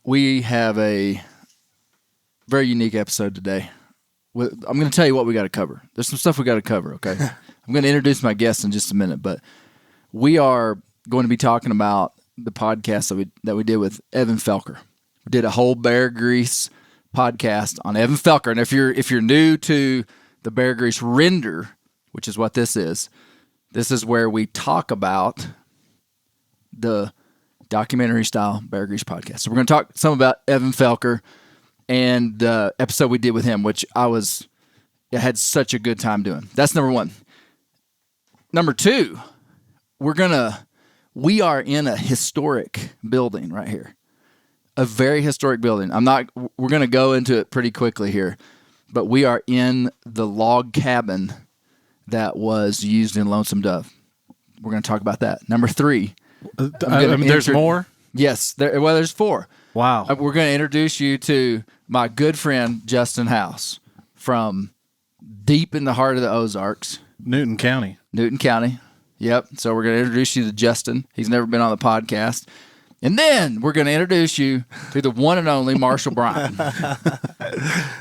we have a very unique episode today. I'm going to tell you what we got to cover. There's some stuff we got to cover, okay? I'm going to introduce my guests in just a minute, but we are going to be talking about the podcast that we did with Evan Felker. We did a whole Bear Grease podcast on Evan Felker, and if you're new to the Bear Grease render, which is what this is where we talk about the documentary style Bear Grease podcast. So we're going to talk some about Evan Felker and the episode we did with him, which I had such a good time doing. That's number one. Number two, we are in a historic building right here. A very historic building. We're going to go into it pretty quickly here, but we are in the log cabin that was used in Lonesome Dove. We're going to talk about that. Number three. There's more? Yes. There's four. Wow. We're going to introduce you to my good friend, Justin House, from deep in the heart of the Ozarks. Newton County. Yep. So we're going to introduce you to Justin. He's never been on the podcast. And then we're going to introduce you to the one and only Marshall Bryant.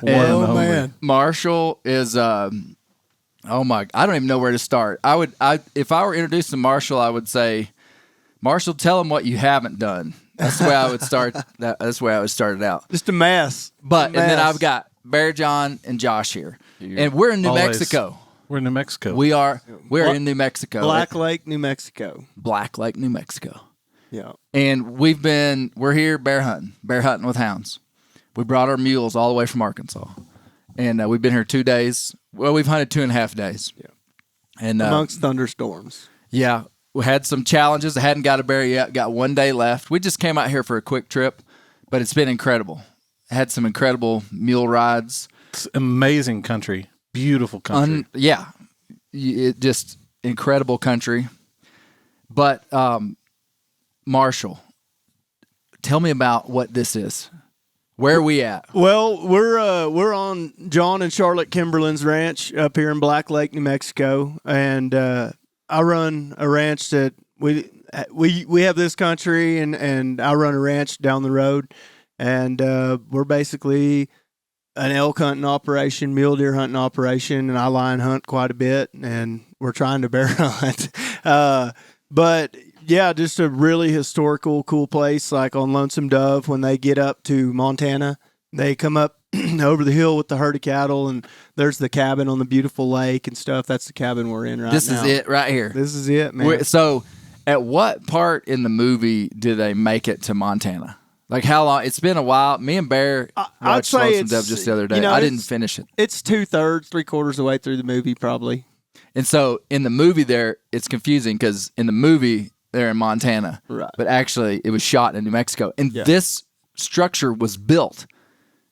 Man. Marshall is... Oh my! I don't even know where to start. If I were introducing Marshall, I would say, Marshall, tell him what you haven't done. That's the way I would start. That's the way I would start it out. Just a mess. And then I've got Bear, John, and Josh here, and we're in New Mexico. We're in New Mexico. We're in New Mexico. Black Lake, New Mexico. Black Lake, New Mexico. Yeah. And we're here bear hunting with hounds. We brought our mules all the way from Arkansas. And we've been here 2 days. Well, we've hunted 2.5 days. Yeah. And amongst thunderstorms. Yeah. We had some challenges. I hadn't got a bear yet. Got 1 day left. We just came out here for a quick trip, but it's been incredible. Had some incredible mule rides. It's amazing country. Beautiful country. Just incredible country. But Marshall, tell me about what this is. Where are we at? Well, we're on John and Charlotte Kimberlin's ranch up here in Black Lake, New Mexico, and I run a ranch that we have this country, and I run a ranch down the road, and we're basically an elk hunting operation, mule deer hunting operation, and I lion hunt quite a bit, and we're trying to bear hunt, but. Yeah, just a really historical, cool place. Like on Lonesome Dove, when they get up to Montana, they come up over the hill with the herd of cattle, and there's the cabin on the beautiful lake and stuff. That's the cabin we're in right now. This is it right here. This is it, man. So, at what part in the movie do they make it to Montana? Like how long? It's been a while. Me and Bear watched Lonesome Dove just the other day. I didn't finish it. It's 2/3, 3/4 of the way through the movie, probably. And so in the movie there, it's confusing because in the movie they're in Montana, right? But actually it was shot in New Mexico, and this structure was built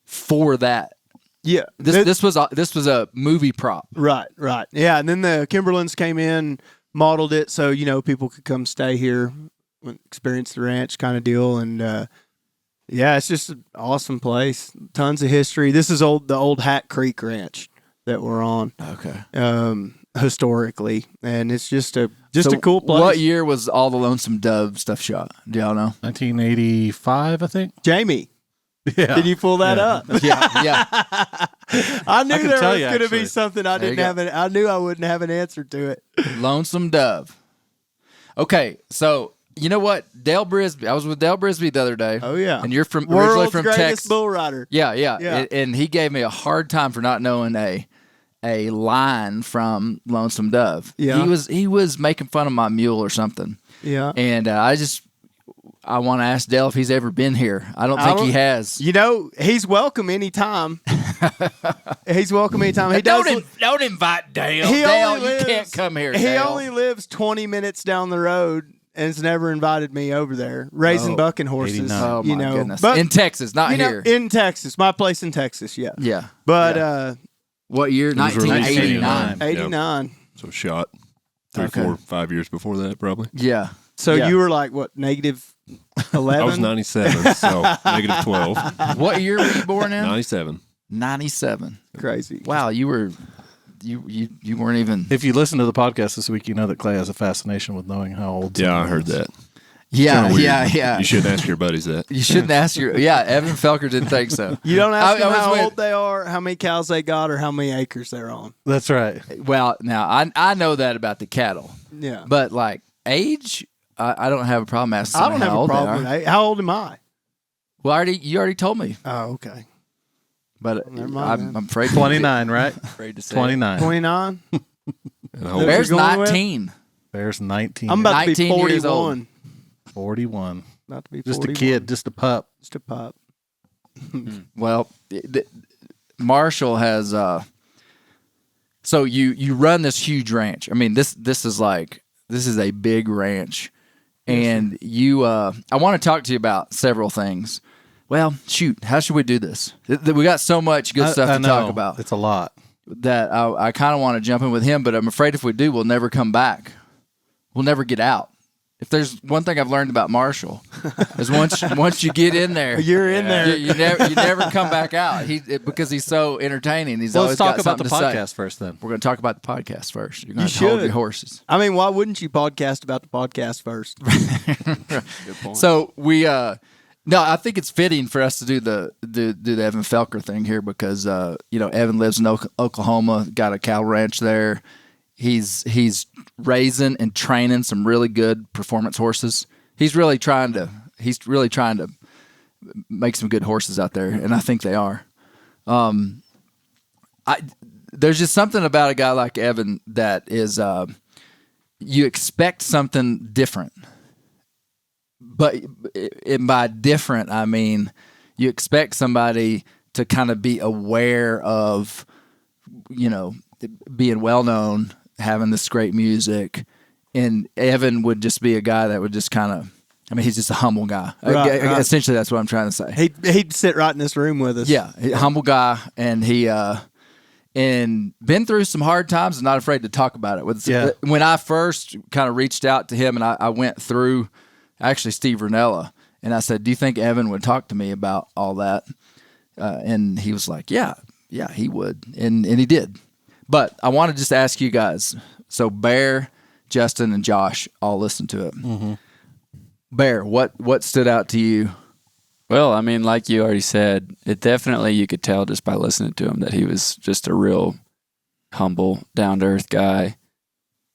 for that. Yeah, this was a movie prop. Right. Yeah, and then the Kimberlins came in, modeled it so people could come stay here, experience the ranch kind of deal, and it's just an awesome place. Tons of history. This is the old Hat Creek Ranch that we're on. Okay. Historically, and it's just a cool place. What year was all the Lonesome Dove stuff shot? Do y'all know? 1985, I think. Jamie, did you pull that up? Yeah. I knew there was going to be something I didn't have. I knew I wouldn't have an answer to it. Lonesome Dove. Okay, so you know what, Dale Brisby. I was with Dale Brisby the other day. Oh yeah, and you're originally from greatest Texas. Bull rider. Yeah. And he gave me a hard time for not knowing a line from Lonesome Dove. Yeah. He was making fun of my mule or something. Yeah. And I want to ask Dale if he's ever been here. I don't think he has. He's welcome anytime. He's welcome anytime. He don't invite Dale. You can't come here, Dale. He only lives 20 minutes down the road and has never invited me over there. Raising bucking horses. 89. Oh, my goodness. But, in Texas, not here. In Texas. My place in Texas, yeah. Yeah. But, what year? 1989. 89. So shot 3, 4, 5 years before that, probably. Yeah. So you were like, what, negative 11? I was 97, so negative 12. What year were you born in? 97. 97. Crazy. Wow, you weren't even... If you listen to the podcast this week, you know that Clay has a fascination with knowing how old. Yeah, I heard that. Yeah, Kinda weird. yeah. You shouldn't ask your buddies that. You shouldn't ask Evan Felker didn't think so. You don't ask them I was how with- old they are, how many cows they got, or how many acres they're on. That's right. Well, now I know that about the cattle, Yeah. but like age, I don't have a problem asking. I don't how have a old they problem are. with that. How old am I? Well, you already told me, Oh, okay. but Never mind I'm afraid 29, right? afraid to say 29. 29? And the whole- Bear's You're going with? 19. Bear's 19. I'm about to be 19 years old. 41. 41. About to be Just 41. a kid, just a pup. Just a pup. Well, Marshall has. So you run this huge ranch. I mean, this is a big ranch, and you. I want to talk to you about several things. Well, shoot, how should we do this? We got so much good stuff to talk about It's a lot. that I kind of want to jump in with him, but I'm afraid if we do, we'll never come back. We'll never get out. If there's one thing I've learned about Marshall, is once you get in there, You're in there. you never come back out. Because he's so entertaining. He's Well, always let's talk got about the something to say. podcast first then. We're going to talk about the podcast first. You're going You to hold should. your horses. I mean, why wouldn't you podcast about the podcast first? Good point. So we, no, I think it's fitting for us to do the Evan Felker thing here because Evan lives in Oklahoma, got a cattle ranch there. He's raising and training some really good performance horses. He's really trying to make some good horses out there, and I think they are. There's just something about a guy like Evan that is you expect something different. But by different, I mean you expect somebody to kind of be aware of, being well known, having this great music, and Evan would just be a guy that would just kind of. I mean, he's just a humble guy. Right. Essentially, that's what I'm trying to say. He'd sit right in this room with us. Yeah, humble guy, and he and been through some hard times and not afraid to talk about it. When I first kind of reached out to him, and I went through actually Steve Ranella, and I said, "Do you think Evan would talk to me about all that?" And he was like, "Yeah, he would," and he did. But I want to just ask you guys. So Bear, Justin, and Josh all listened to it. Mm-hmm. Bear, what stood out to you? Well, I mean, like you already said, it definitely, you could tell just by listening to him that he was just a real humble, down-to-earth guy.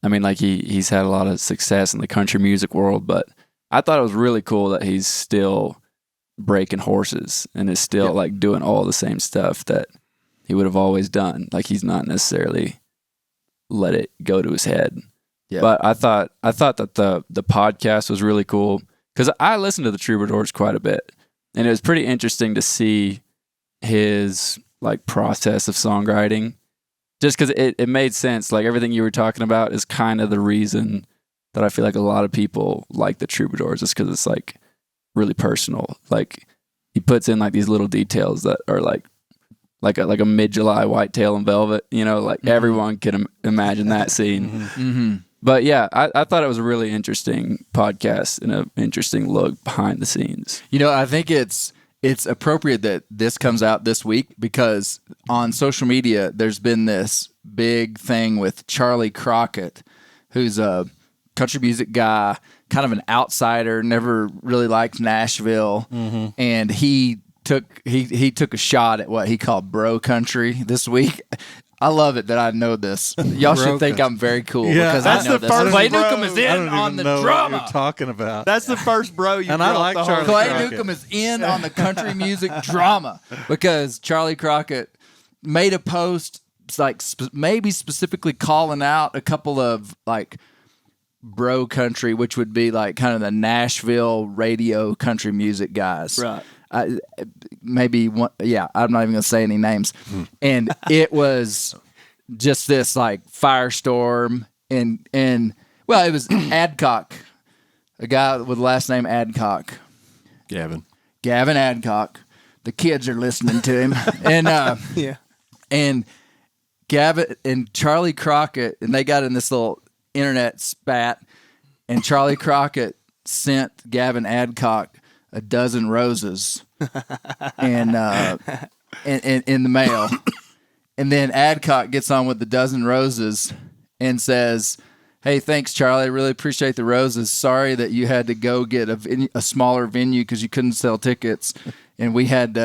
I mean, like he's had a lot of success in the country music world, but I thought it was really cool that he's still breaking horses and is still like doing all the same stuff that he would have always done. Like he's not necessarily let it go to his head. Yeah. But I thought that the podcast was really cool because I listened to the Troubadours quite a bit, and it was pretty interesting to see his like process of songwriting, just because it made sense. Like everything you were talking about is kind of the reason that I feel like a lot of people like the Troubadours, is because it's like really personal. Like he puts in like these little details that are like a mid-July whitetail and velvet, like everyone can imagine that scene. Mm-hmm. But yeah, I thought it was a really interesting podcast and an interesting look behind the scenes. I think it's appropriate that this comes out this week because on social media, there's been this big thing with Charlie Crockett, who's a country music guy, kind of an outsider, never really liked Nashville. Mm-hmm. And he took a shot at what he called bro country this week. I love it that I know this. Y'all should think I'm very cool because that's I know the this. first Clay bro. Newcomb is I in don't on even the know drama. what you're talking about. That's the first bro you And I like Charlie Clay Crockett. Newcomb is in on the country music drama because Charlie Crockett made a post like maybe specifically calling out a couple of like bro country, which would be like kind of the Nashville radio country music guys. Right. Maybe one, yeah, I'm not even going to say any names. And it was just this like firestorm and well, it was Adcock, a guy with the last name Adcock. Gavin Adcock. The kids are listening to him. And Yeah. and Gavin and Charlie Crockett, and they got in this little internet spat, and Charlie Crockett sent Gavin Adcock a dozen roses and in the mail. And then Adcock gets on with the dozen roses and says, Hey, thanks, Charlie. I really appreciate the roses. Sorry that you had to go get a smaller venue because you couldn't sell tickets, and we had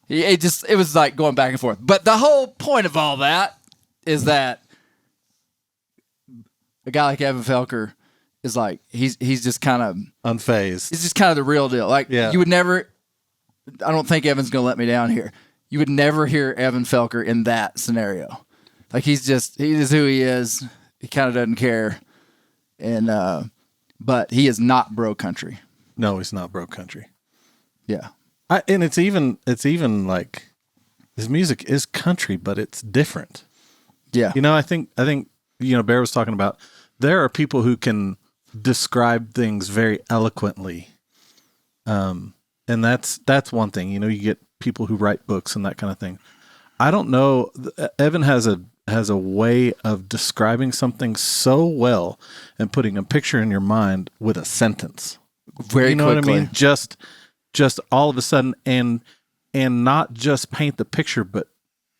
it was like going back and forth. But the whole point of all that is that a guy like Evan Felker is like he's just kind of Unfazed. He's just kind of the real deal. Like you would never. I don't think Evan's gonna let me down here. You would never hear Evan Felker in that scenario. Like he is who he is. He kind of doesn't care, and but he is not bro country. No, he's not bro country. Yeah, and it's even like his music is country, but it's different. Yeah, I think Bear was talking about there are people who can describe things very eloquently, and that's one thing. You get people who write books and that kind of thing. I don't know. Evan has a way of describing something so well and putting a picture in your mind with a sentence. Very quickly. What I mean? Just all of a sudden, and not just paint the picture, but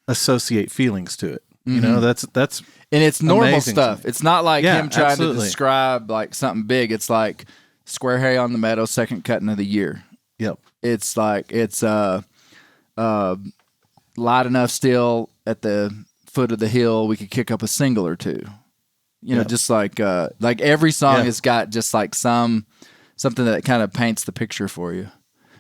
associate feelings to it. Mm-hmm. That's and it's normal stuff. It's not like him trying to describe like something big. It's like square hay on the meadow, second cutting of the year. Yep. It's like it's light enough still at the foot of the hill we could kick up a single or two. Just like every song has got just like something that kind of paints the picture for you.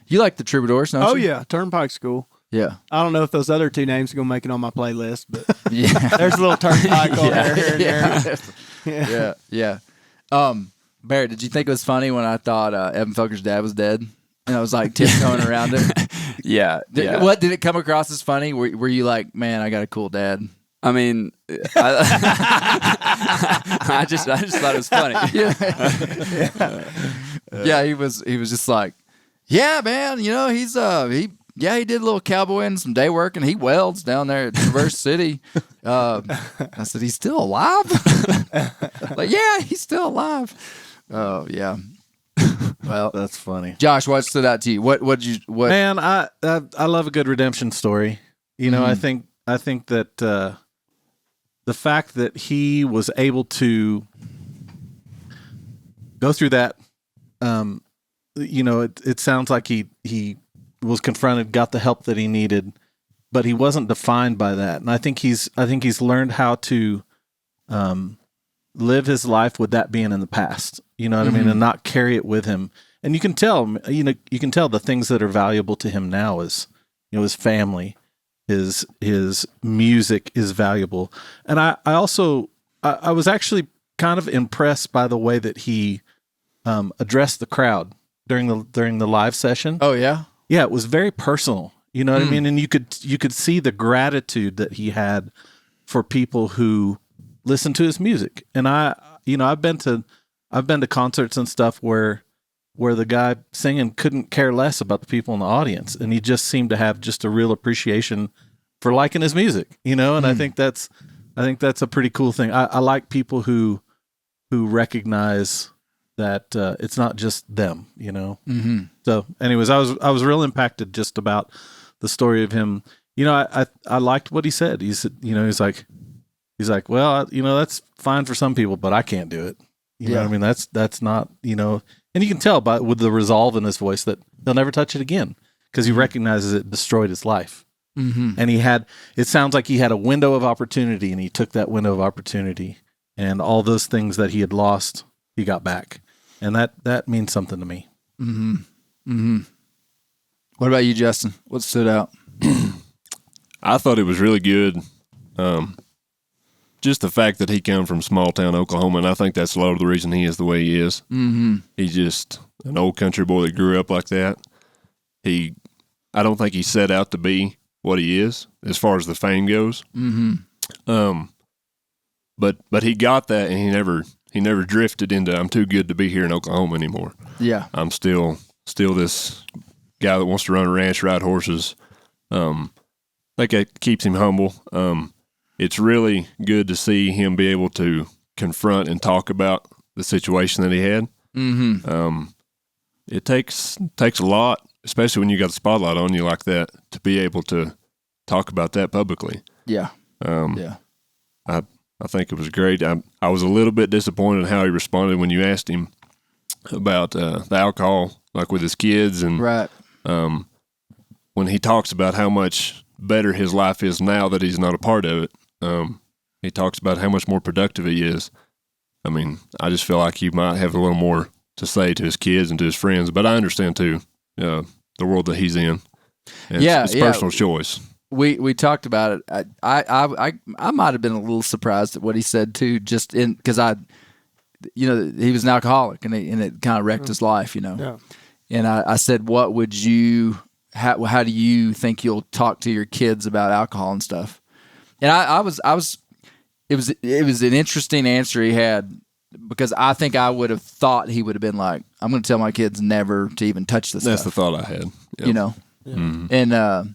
You like the Troubadours, don't you? Oh yeah, Turnpike's cool. Yeah. I don't know if those other two names are gonna make it on my playlist, but yeah, there's a little Turnpike on there here and there. Yeah. Bear, did you think it was funny when I thought Evan Felker's dad was dead? And I was like tiptoeing around him. Yeah. What did it come across as funny? Were you like, man, I got a cool dad? I mean, I just thought it was funny. Yeah, he was just like, yeah, man, he's he did a little cowboy and some day work, and he welds down there at Traverse City. I said, he's still alive? Like, yeah, he's still alive. Oh yeah. Well, that's funny. Josh, what stood out to you? What? Man, I love a good redemption story. I think that the fact that he was able to go through that, it sounds like he was confronted, got the help that he needed, but he wasn't defined by that. And I think he's learned how to live his life with that being in the past. You know what I mean? And not carry it with him. And you can tell the things that are valuable to him now is, his family, his music is valuable. And I was actually kind of impressed by the way that he addressed the crowd during the live session. Oh yeah? Yeah, it was very personal. You know what I mean? And you could see the gratitude that he had for people who listen to his music. And I've been to concerts and stuff where the guy singing couldn't care less about the people in the audience, and he just seemed to have just a real appreciation for liking his music, and I think that's a pretty cool thing. I like people who recognize that it's not just them, So anyways, I was real impacted just about the story of him. I liked what he said. He said, he's like, well, that's fine for some people, but I can't do it. You know what I mean? That's not, and you can tell with the resolve in his voice that he'll never touch it again because he recognizes it destroyed his life. Mm-hmm. And it sounds like he had a window of opportunity, and he took that window of opportunity, and all those things that he had lost, he got back. And that means something to me. Mm-hmm. Mm-hmm. What about you, Justin? What stood out? I thought it was really good. Just the fact that he come from small town Oklahoma, and I think that's a lot of the reason he is the way he is. Mm-hmm. He's just an old country boy that grew up like that. I don't think he set out to be what he is as far as the fame goes. Mm-hmm. But he got that, and he never drifted into I'm too good to be here in Oklahoma anymore. Yeah, I'm still this guy that wants to run a ranch, ride horses. I think that keeps him humble. It's really good to see him be able to confront and talk about the situation that he had. Mm-hmm. It takes a lot, especially when you got the spotlight on you like that, to be able to talk about that publicly. Yeah. I I think it was great. I was a little bit disappointed in how he responded when you asked him about the alcohol, like with his kids, and Right. when he talks about how much better his life is now that he's not a part of it. He talks about how much more productive he is. I mean, I just feel like he might have a little more to say to his kids and to his friends, but I understand too the world that he's in. And it's personal choice. We talked about it. I might have been a little surprised at what he said too, just because he was an alcoholic and it kind of wrecked his life, Yeah. And I said, what would you? How do you think you'll talk to your kids about alcohol and stuff? And it was an interesting answer he had, because I think I would have thought he would have been like, I'm going to tell my kids never to even touch this That's stuff. the thought I had. Yep. Mm-hmm. And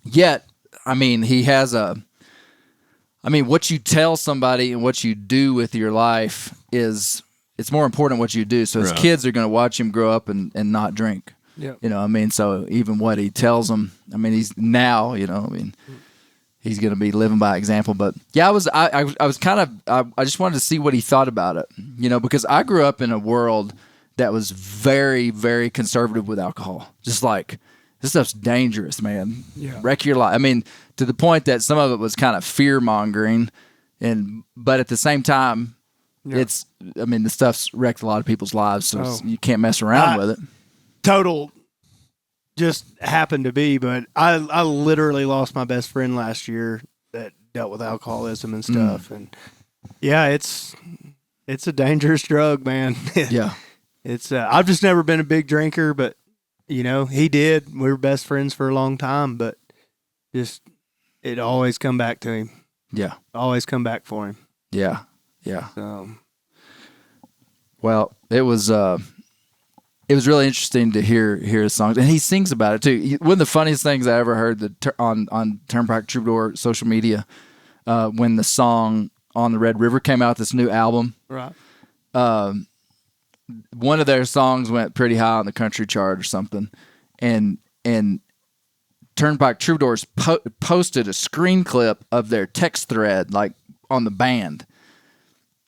yet, I mean, what you tell somebody and what you do with your life it's more important what you do. So his kids are going to watch him grow up and not drink. Yeah. So even what he tells them, he's now, he's going to be living by example. But yeah, I was kind of, I just wanted to see what he thought about it, because I grew up in a world that was very, very conservative with alcohol. Just like, this stuff's dangerous, man. Yeah. Wreck your life. To the point that some of it was kind of fear mongering, but at the same time, the stuff's wrecked a lot of people's lives, so you can't mess around with it. Total just happened to be, but I literally lost my best friend last year that dealt with alcoholism and stuff. And yeah, it's a dangerous drug, man. Yeah. It's I've just never been a big drinker, but he did. We were best friends for a long time, but just it always come back to him. Yeah. Always come back for him. Yeah. Yeah. So, well, it was really interesting to hear his songs, and he sings about it too. One of the funniest things I ever heard on Turnpike Troubadour social media, when the song "On the Red River" came out, this new album. right. One of their songs went pretty high on the country chart or something, and Turnpike Troubadours posted a screen clip of their text thread, like on the band,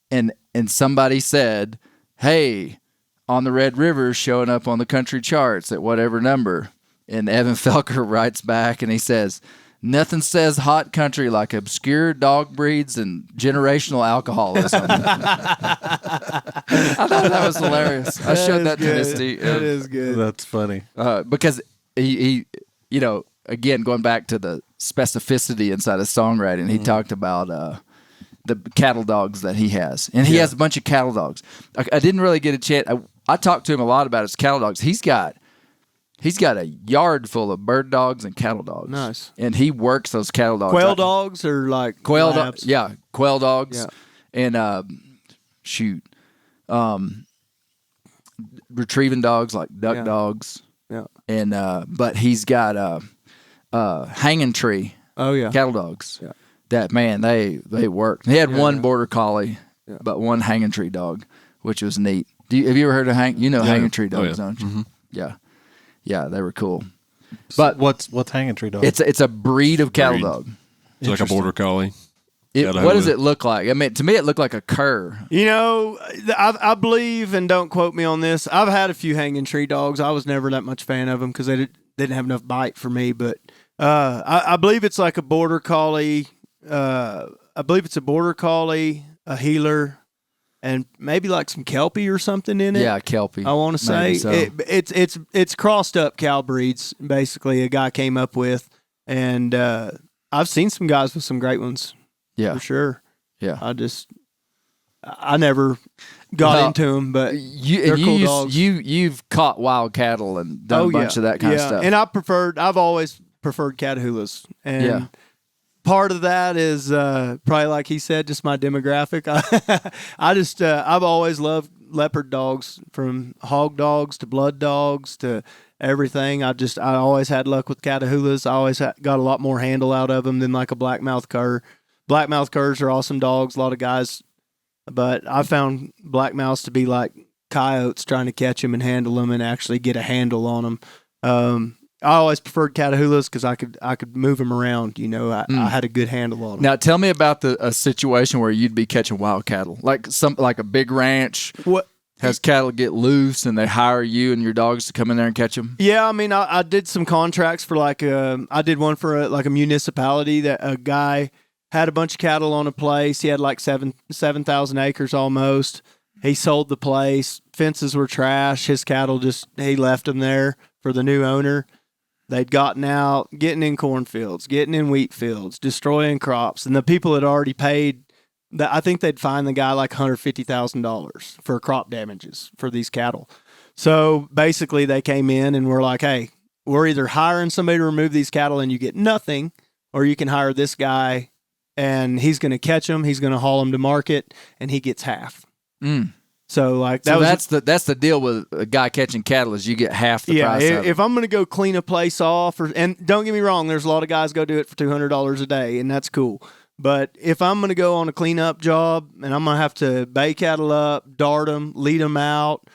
and somebody said, "Hey, On the Red River showing up on the country charts at whatever number," and Evan Felker writes back and he says, "Nothing says hot country like obscure dog breeds and generational alcoholism." I thought that was hilarious. I showed that to Misty. That is good. That's funny. Because he again, going back to the specificity inside of songwriting, he talked about the cattle dogs that he has. And he has a bunch of cattle dogs. I didn't really get a chance. I talked to him a lot about his cattle dogs. He's got a yard full of bird dogs and cattle dogs. Nice. And he works those cattle dogs. Quail dogs or like Quail labs? dogs. Yeah, quail dogs. Yeah. And retrieving dogs like duck dogs. Yeah. And but he's got a hanging tree Oh yeah. cattle dogs. Yeah. That, man, they worked. He had one border collie, Yeah. but one hanging tree dog, which was neat. Have you ever heard of hanging tree dogs, don't you? Mm-hmm. Yeah. Yeah, they were cool. But what's hanging tree dog? It's a breed of cattle Breed. dog. It's like a border collie. What does it look like? To me, it looked like a cur. I believe, and don't quote me on this, I've had a few hanging tree dogs. I was never that much fan of them because they didn't have enough bite for me. But I believe it's like a border collie. I believe it's a border collie, a healer, and maybe like some Kelpie or something in it. Yeah, Kelpie. I want to say Maybe so. it's crossed up cow breeds. Basically, a guy came up with, and I've seen some guys with some great ones. Yeah, For sure. yeah. I never got into them, but they're cool dogs. You've caught wild cattle and done a bunch of that kind of stuff. And I've always preferred Catahoulas. And part of that is probably, like he said, just my demographic. I've always loved leopard dogs, from hog dogs to blood dogs to everything. I always had luck with Catahoulas. I always got a lot more handle out of them than like a blackmouth cur. Blackmouth curs are awesome dogs. A lot of guys, but I found blackmouths to be like coyotes, trying to catch them and handle them and actually get a handle on them. I always preferred Catahoulas because I could move them around. I had a good handle on them. Now, tell me about a situation where you'd be catching wild cattle, like a big ranch. What has cattle get loose and they hire you and your dogs to come in there and catch them? Yeah, I mean, I did some contracts for I did one for a municipality that a guy had a bunch of cattle on a place. He had like 7,000 acres almost. He sold the place. Fences were trash. His cattle he left them there for the new owner. They'd gotten out, getting in cornfields, getting in wheat fields, destroying crops. And the people had already paid, I think they'd fine the guy like $150,000 for crop damages for these cattle. So basically they came in and were like, hey, we're either hiring somebody to remove these cattle and you get nothing, or you can hire this guy and he's going to catch them, he's going to haul them to market, and he gets half. So that's the deal with a guy catching cattle is you get half the price. Yeah, if I'm going to go clean a place off, and don't get me wrong, there's a lot of guys go do it for $200 a day, and that's cool. But if I'm going to go on a cleanup job and I'm going to have to bay cattle up, dart them, lead them out,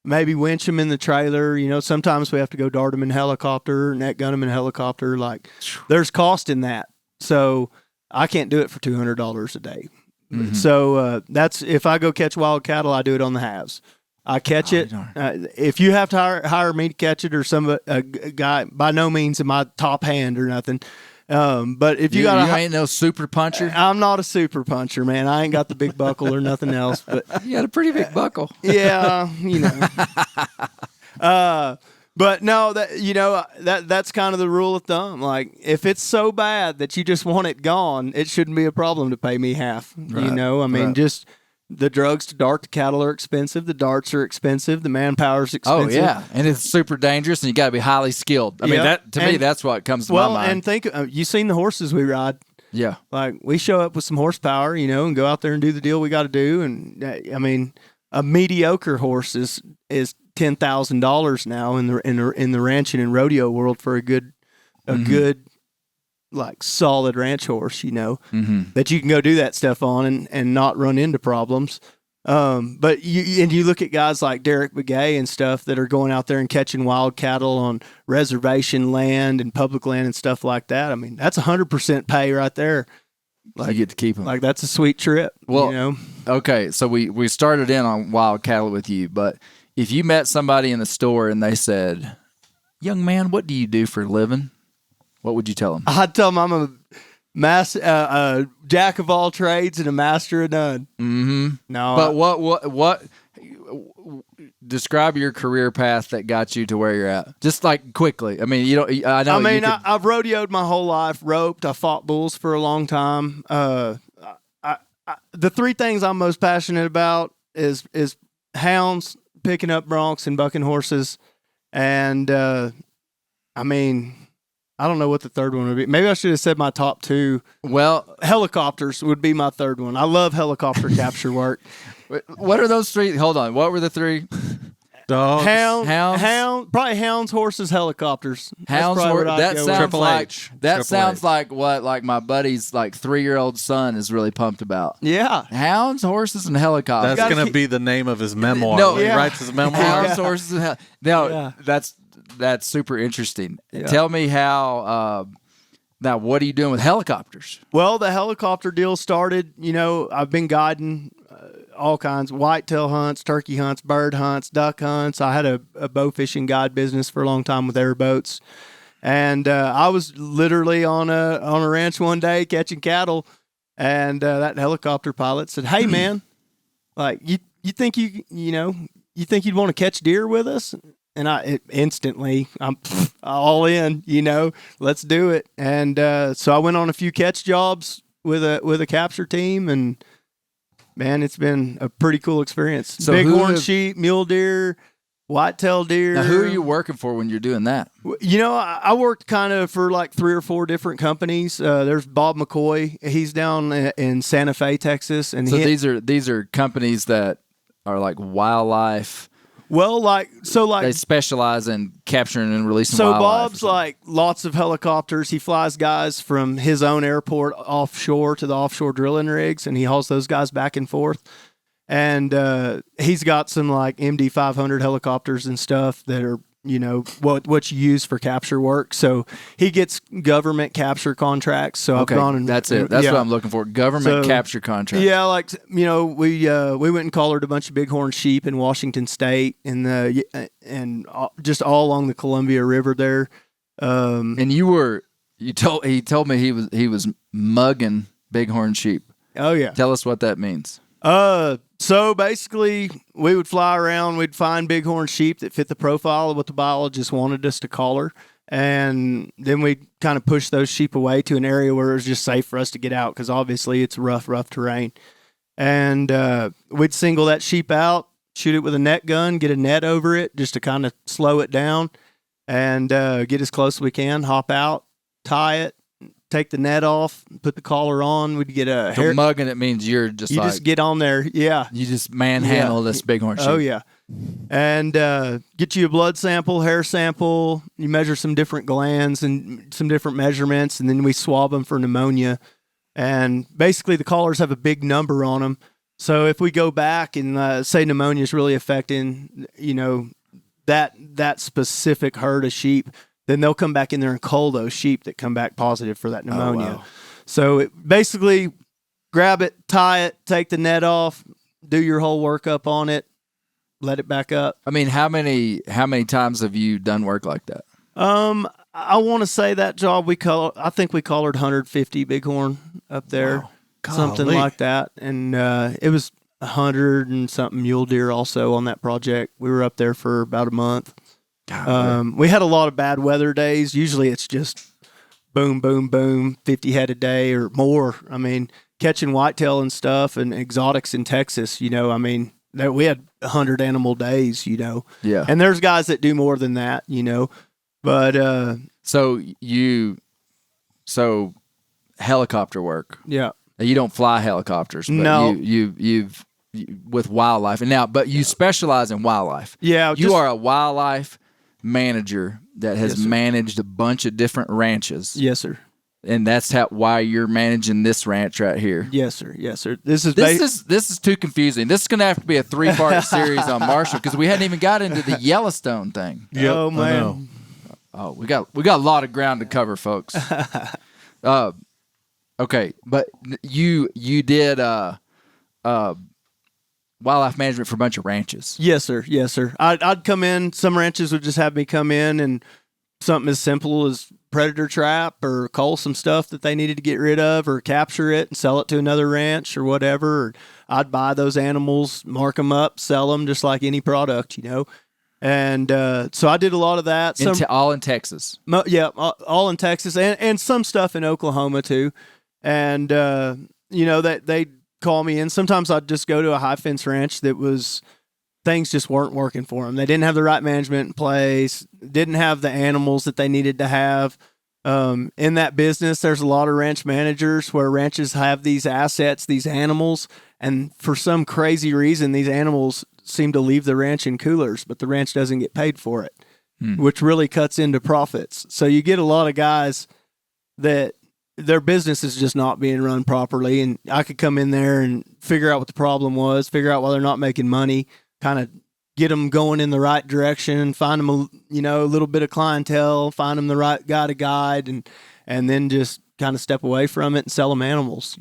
maybe winch them in the trailer, sometimes we have to go dart them in helicopter, net gun them in helicopter. Like, there's cost in that. So I can't do it for $200 a day. Mm-hmm. So that's if I go catch wild cattle, I do it on the halves. I catch it. If you have to hire me to catch it, or a guy, by no means am I top hand or nothing. But if you ain't no super puncher. I'm not a super puncher, man. I ain't got the big buckle or nothing else. But you got a pretty big buckle. Yeah, But no, that's kind of the rule of thumb. Like, if it's so bad that you just want it gone, it shouldn't be a problem to pay me half. Right. Just the drugs to dart the cattle are expensive. The darts are expensive. The manpower's expensive. Oh yeah, and it's super dangerous, and you got to be highly skilled. I mean, me, that's what comes to my mind. And think, you seen the horses we ride. Yeah, like we show up with some horsepower, and go out there and do the deal we got to do. And I mean, a mediocre horse is $10,000 now in the ranching and rodeo world for a good like solid ranch horse, that you can go do that stuff on and not run into problems. But you look at guys like Derek Begay and stuff that are going out there and catching wild cattle on reservation land and public land and stuff like that. I mean, that's 100% pay right there. Like, you get to keep them. Like, that's a sweet trip. Well, okay, so we started in on wild cattle with you, but if you met somebody in the store and they said, "Young man, what do you do for a living?" What would you tell them? I'd tell them I'm a jack of all trades and a master of none. Mm-hmm. No, but what? Describe your career path that got you to where you're at. Just like quickly. I mean, I know. I've rodeoed my whole life. Roped. I fought bulls for a long time. The three things I'm most passionate about is hounds, picking up broncs, and bucking horses. And I don't know what the third one would be. Maybe I should have said my top two. Well, helicopters would be my third one. I love helicopter capture work. What are those three? Hold on. What were the three? Dogs. Hounds. Probably hounds, horses, helicopters. Hounds. That sounds like Triple sounds H. like what like my buddy's like 3-year-old son is really pumped about. Yeah. Hounds, horses, and helicopters. That's going to be the name of his memoir. No, he writes his memoir. Hounds, horses, and that's super interesting. Yeah. Tell me how. Now, what are you doing with helicopters? Well, the helicopter deal started. I've been guiding all kinds of whitetail hunts, turkey hunts, bird hunts, duck hunts. I had a bow fishing guide business for a long time with airboats, and I was literally on a ranch one day catching cattle, and that helicopter pilot said, "Hey, man, like you think you'd want to catch deer with us?" And I'm all in, let's do it. And so I went on a few catch jobs with a capture team, and man, it's been a pretty cool experience. So bighorn sheep, mule deer, whitetail deer. Now, who are you working for when you're doing that? I worked kind of for like 3 or 4 different companies. There's Bob McCoy. He's down in Santa Fe, Texas. And so these are companies that are like wildlife. Well, they specialize in capturing and releasing wildlife. So Bob's like lots of helicopters. He flies guys from his own airport offshore to the offshore drilling rigs, and he hauls those guys back and forth. And he's got some like MD-500 helicopters and stuff that are what you use for capture work. So he gets government capture contracts. So Okay, I've gone and that's it. That's what I'm looking for. Government capture contract. Yeah, like we went and collared a bunch of bighorn sheep in Washington State and just all along the Columbia River there. And he told me he was mugging bighorn sheep. Oh yeah. Tell us what that means. So basically, we would fly around, we'd find bighorn sheep that fit the profile of what the biologist wanted us to collar, and then we'd kind of push those sheep away to an area where it was just safe for us to get out, because obviously it's rough terrain. And we'd single that sheep out, shoot it with a net gun, get a net over it just to kind of slow it down, and get as close as we can, hop out, tie it, take the net off, put the collar on. We'd get a hair. Mugging it means you just get on there. Yeah. You just manhandle this bighorn sheep. Oh, yeah. And get you a blood sample, hair sample. You measure some different glands and some different measurements, and then we swab them for pneumonia. And basically the collars have a big number on them. So if we go back and say pneumonia is really affecting, that specific herd of sheep, then they'll come back in there and cull those sheep that come back positive for that pneumonia. Oh, wow. So basically grab it, tie it, take the net off, do your whole workup on it, let it back up. I mean, how many times have you done work like that? I want to say that job I think we collared 150 bighorn up there. Wow. Something Golly. like that. And it was 100 and something mule deer also on that project. We were up there for about a month. We had a lot of bad weather days. Usually it's just boom, boom, boom, 50 head a day or more. I mean, catching whitetail and stuff and exotics in Texas, we had 100 animal days, Yeah. And there's guys that do more than that, but So helicopter work. yeah. You don't fly helicopters, but No. you've with wildlife. And now, but you specialize in wildlife. Yeah. You are a wildlife manager that has Yes, sir. managed a bunch of different ranches. Yes, sir. And that's why you're managing this ranch right here. Yes, sir. Yes, sir. This is This is too confusing. This is going to have to be a 3-part series on Marshall, because we hadn't even got into the Yellowstone thing. Yep, oh I know. man. Oh, we got a lot of ground to cover, folks. Okay, but you did wildlife management for a bunch of ranches. Yes, sir. Yes, sir. I'd come in. Some ranches would just have me come in and something as simple as predator trap or cull some stuff that they needed to get rid of or capture it and sell it to another ranch or whatever. Or I'd buy those animals, mark them up, sell them just like any product, And so I did a lot of that. All in Texas. All in Texas and some stuff in Oklahoma too. And, that they'd call me in. Sometimes I'd just go to a high fence ranch things just weren't working for them. They didn't have the right management in place, didn't have the animals that they needed to have. In that business, there's a lot of ranch managers where ranches have these assets, these animals, and for some crazy reason, these animals seem to leave the ranch in coolers, but the ranch doesn't get paid for it, which really cuts into profits. So you get a lot of guys that their business is just not being run properly, and I could come in there and figure out what the problem was, figure out why they're not making money, kind of get them going in the right direction, find them a little bit of clientele, find them the right guy to guide, and then just kind of step away from it and sell them animals,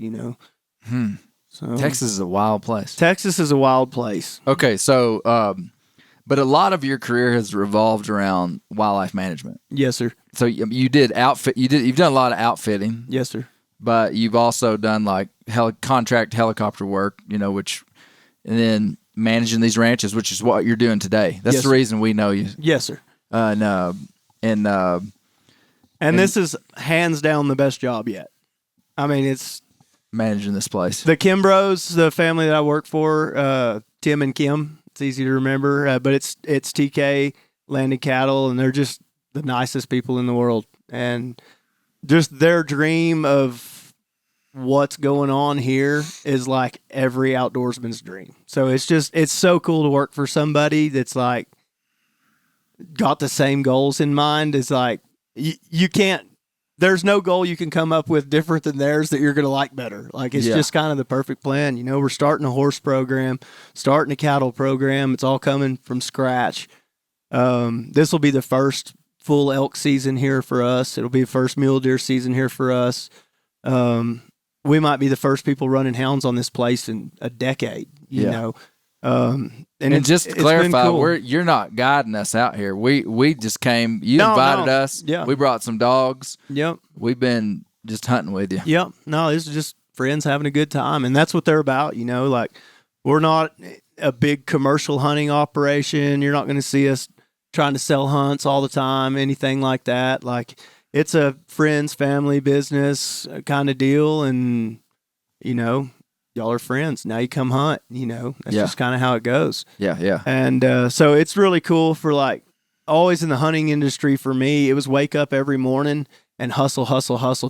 So Texas is a wild place. Texas is a wild place. Okay, so but a lot of your career has revolved around wildlife management. Yes, sir. So you did you've done a lot of outfitting. Yes, sir. But you've also done like contract helicopter work, and then managing these ranches, which is what you're doing today. That's Yes, the sir. reason we know you. Yes, sir. And this is hands down the best job yet. I mean, it's managing this place. the Kimbros, the family that I work for, Tim and Kim. It's easy to remember, but it's TK Landed Cattle, and they're just the nicest people in the world. And just their dream of what's going on here is like every outdoorsman's dream. So it's so cool to work for somebody that's like got the same goals in mind. It's like you can't, there's no goal you can come up with different than theirs that you're going to like better. Like it's just kind of the perfect plan. We're starting a horse program, starting a cattle program. It's all coming from scratch. This will be the first full elk season here for us. It'll be the first mule deer season here for us. We might be the first people running hounds on this place in a decade, you know. And just to clarify, you're not guiding us out here. We just came. You invited us. Yeah. We brought some dogs. Yep. We've been just hunting with you. Yep. No, this is just friends having a good time, and that's what they're about. You know, like we're not a big commercial hunting operation. You're not going to see us trying to sell hunts all the time, anything like that. Like it's a friends, family, business kind of deal, and you know. Y'all are friends. Now you come hunt, you know. That's just kind of how it goes. Yeah, yeah. And so it's really cool for like always in the hunting industry for me, it was wake up every morning and hustle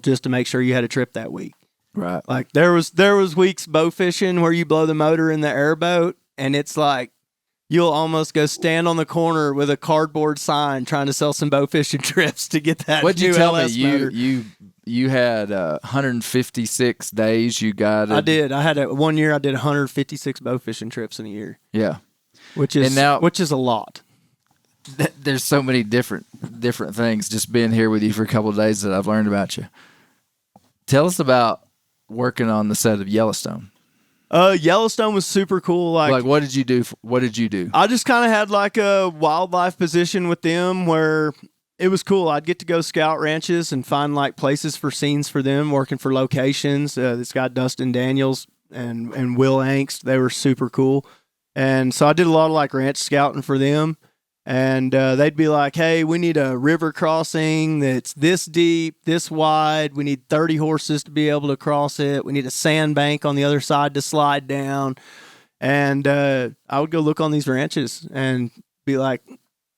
just to make sure you had a trip that week. Right. Like there was weeks bow fishing where you blow the motor in the airboat and it's like you'll almost go stand on the corner with a cardboard sign trying to sell some bow fishing trips to get that. What'd you tell LS me? motor. You had 156 days you guided. I did. I had 1 year. I did 156 bow fishing trips in a year. Yeah, which is a lot. There's so many different things. Just being here with you for a couple of days that I've learned about you. Tell us about working on the set of Yellowstone. Yellowstone was super cool. Like what did you do? What did you do? I just kind of had like a wildlife position with them where. It was cool. I'd get to go scout ranches and find like places for scenes for them, working for locations. This guy Dustin Daniels and Will Angst, they were super cool. And so I did a lot of like ranch scouting for them. And they'd be like, hey, we need a river crossing that's this deep, this wide. We need 30 horses to be able to cross it. We need a sandbank on the other side to slide down. And I would go look on these ranches and be like,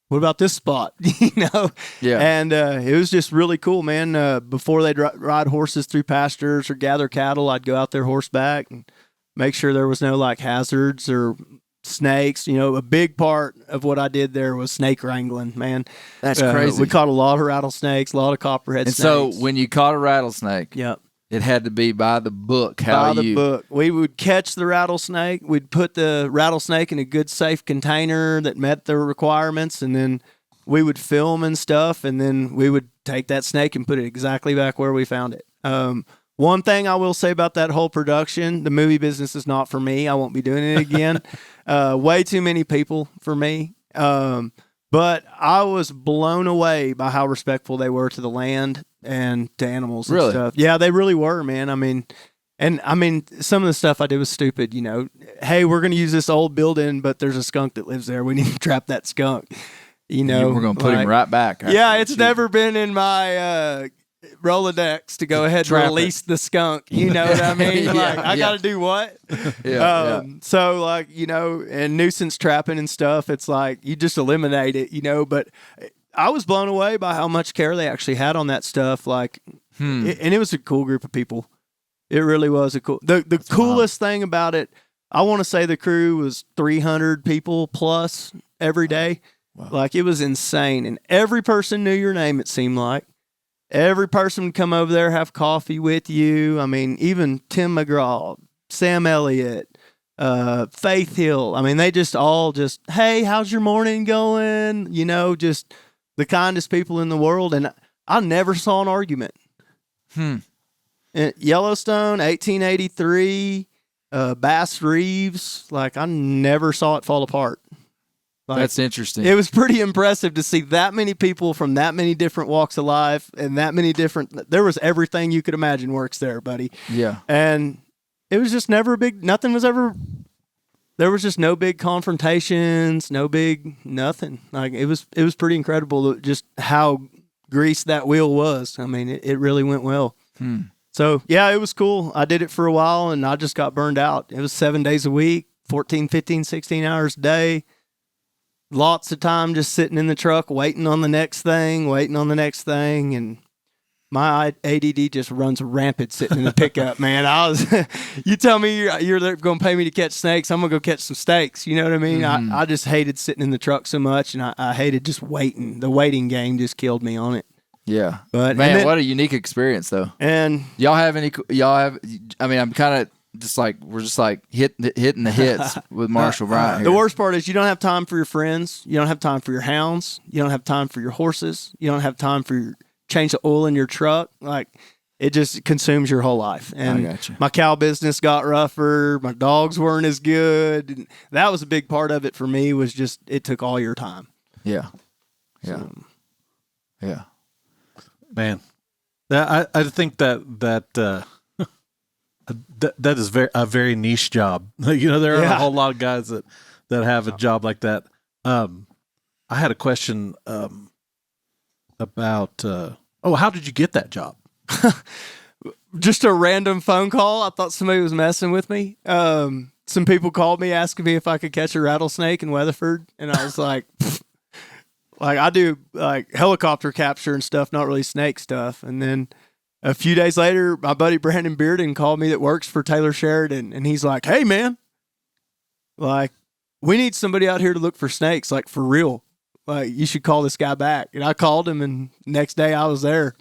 what about this spot? You know? Yeah. And it was just really cool, man. Before they'd ride horses through pastures or gather cattle, I'd go out there horseback and make sure there was no like hazards or snakes. You know, a big part of what I did there was snake wrangling, man. That's crazy. We caught a lot of rattlesnakes, a lot of copperhead snakes. And so when you caught a rattlesnake, yep. It had to be by the book. Book. We would catch the rattlesnake. We'd put the rattlesnake in a good, safe container that met the requirements, and then we would film and stuff, and then we would take that snake and put it exactly back where we found it. One thing I will say about that whole production, the movie business is not for me. I won't be doing it again. Way too many people for me. But I was blown away by how respectful they were to the land and to animals and stuff. Yeah, they really were, man. I mean, some of the stuff I did was stupid, you know. Hey, we're going to use this old building, but there's a skunk that lives there. We need to trap that skunk. You know, we're going to put him right back. Yeah, it's never been in my Rolodex to go ahead and release the skunk. You know what I mean? I got to do what? So, like, you know, and nuisance trapping and stuff, it's like you just eliminate it, you know. But I was blown away by how much care they actually had on that stuff. Like, and it was a cool group of people. It really was a cool. The coolest thing about it, I want to say the crew was 300 people plus every day. Wow. Like, it was insane. And every person knew your name, it seemed like. Every person would come over there, have coffee with you. I mean, even Tim McGraw, Sam Elliott, Faith Hill. I mean, they just all hey, how's your morning going? You know, just the kindest people in the world. And I never saw an argument. Yellowstone, 1883, Bass Reeves. Like, I never saw it fall apart. Like, that's interesting. It was pretty impressive to see that many people from that many different walks of life and that many different. There was everything you could imagine works there, buddy. Yeah. And it was just never nothing was ever. There was just no big confrontations, no big nothing. Like, it was pretty incredible just how greased that wheel was. I mean, it really went well. So yeah, it was cool. I did it for a while and I just got burned out. It was 7 days a week, 14, 15, 16 hours a day. Lots of time just sitting in the truck, waiting on the next thing. And my ADD just runs rampant sitting in the pickup, man. You tell me you're going to pay me to catch snakes, I'm going to go catch some steaks. You know what I mean? I just hated sitting in the truck so much, and I hated just waiting. The waiting game just killed me on it. Yeah. But man, what a unique experience though. And I mean, I'm kind of we're just like hitting the hits with Marshall Bryant here. The worst part is you don't have time for your friends. You don't have time for your hounds. You don't have time for your horses. You don't have time for your change the oil in your truck. Like, it just consumes your whole life. And my cow business got rougher. My dogs weren't as good. And that was a big part of it for me, was just it took all your time. Yeah. Man, I think that is a very niche job. There are a whole lot of guys that have a job like that. I had a question about how did you get that job? Just a random phone call. I thought somebody was messing with me. Some people called me asking me if I could catch a rattlesnake in Weatherford, and I was like, like I do like helicopter capture and stuff, not really snake stuff. And then a few days later, my buddy Brandon Bearden called me that works for Taylor Sheridan, and he's like, "Hey man, like we need somebody out here to look for snakes, like for real. Like you should call this guy back." And I called him, and next day I was there.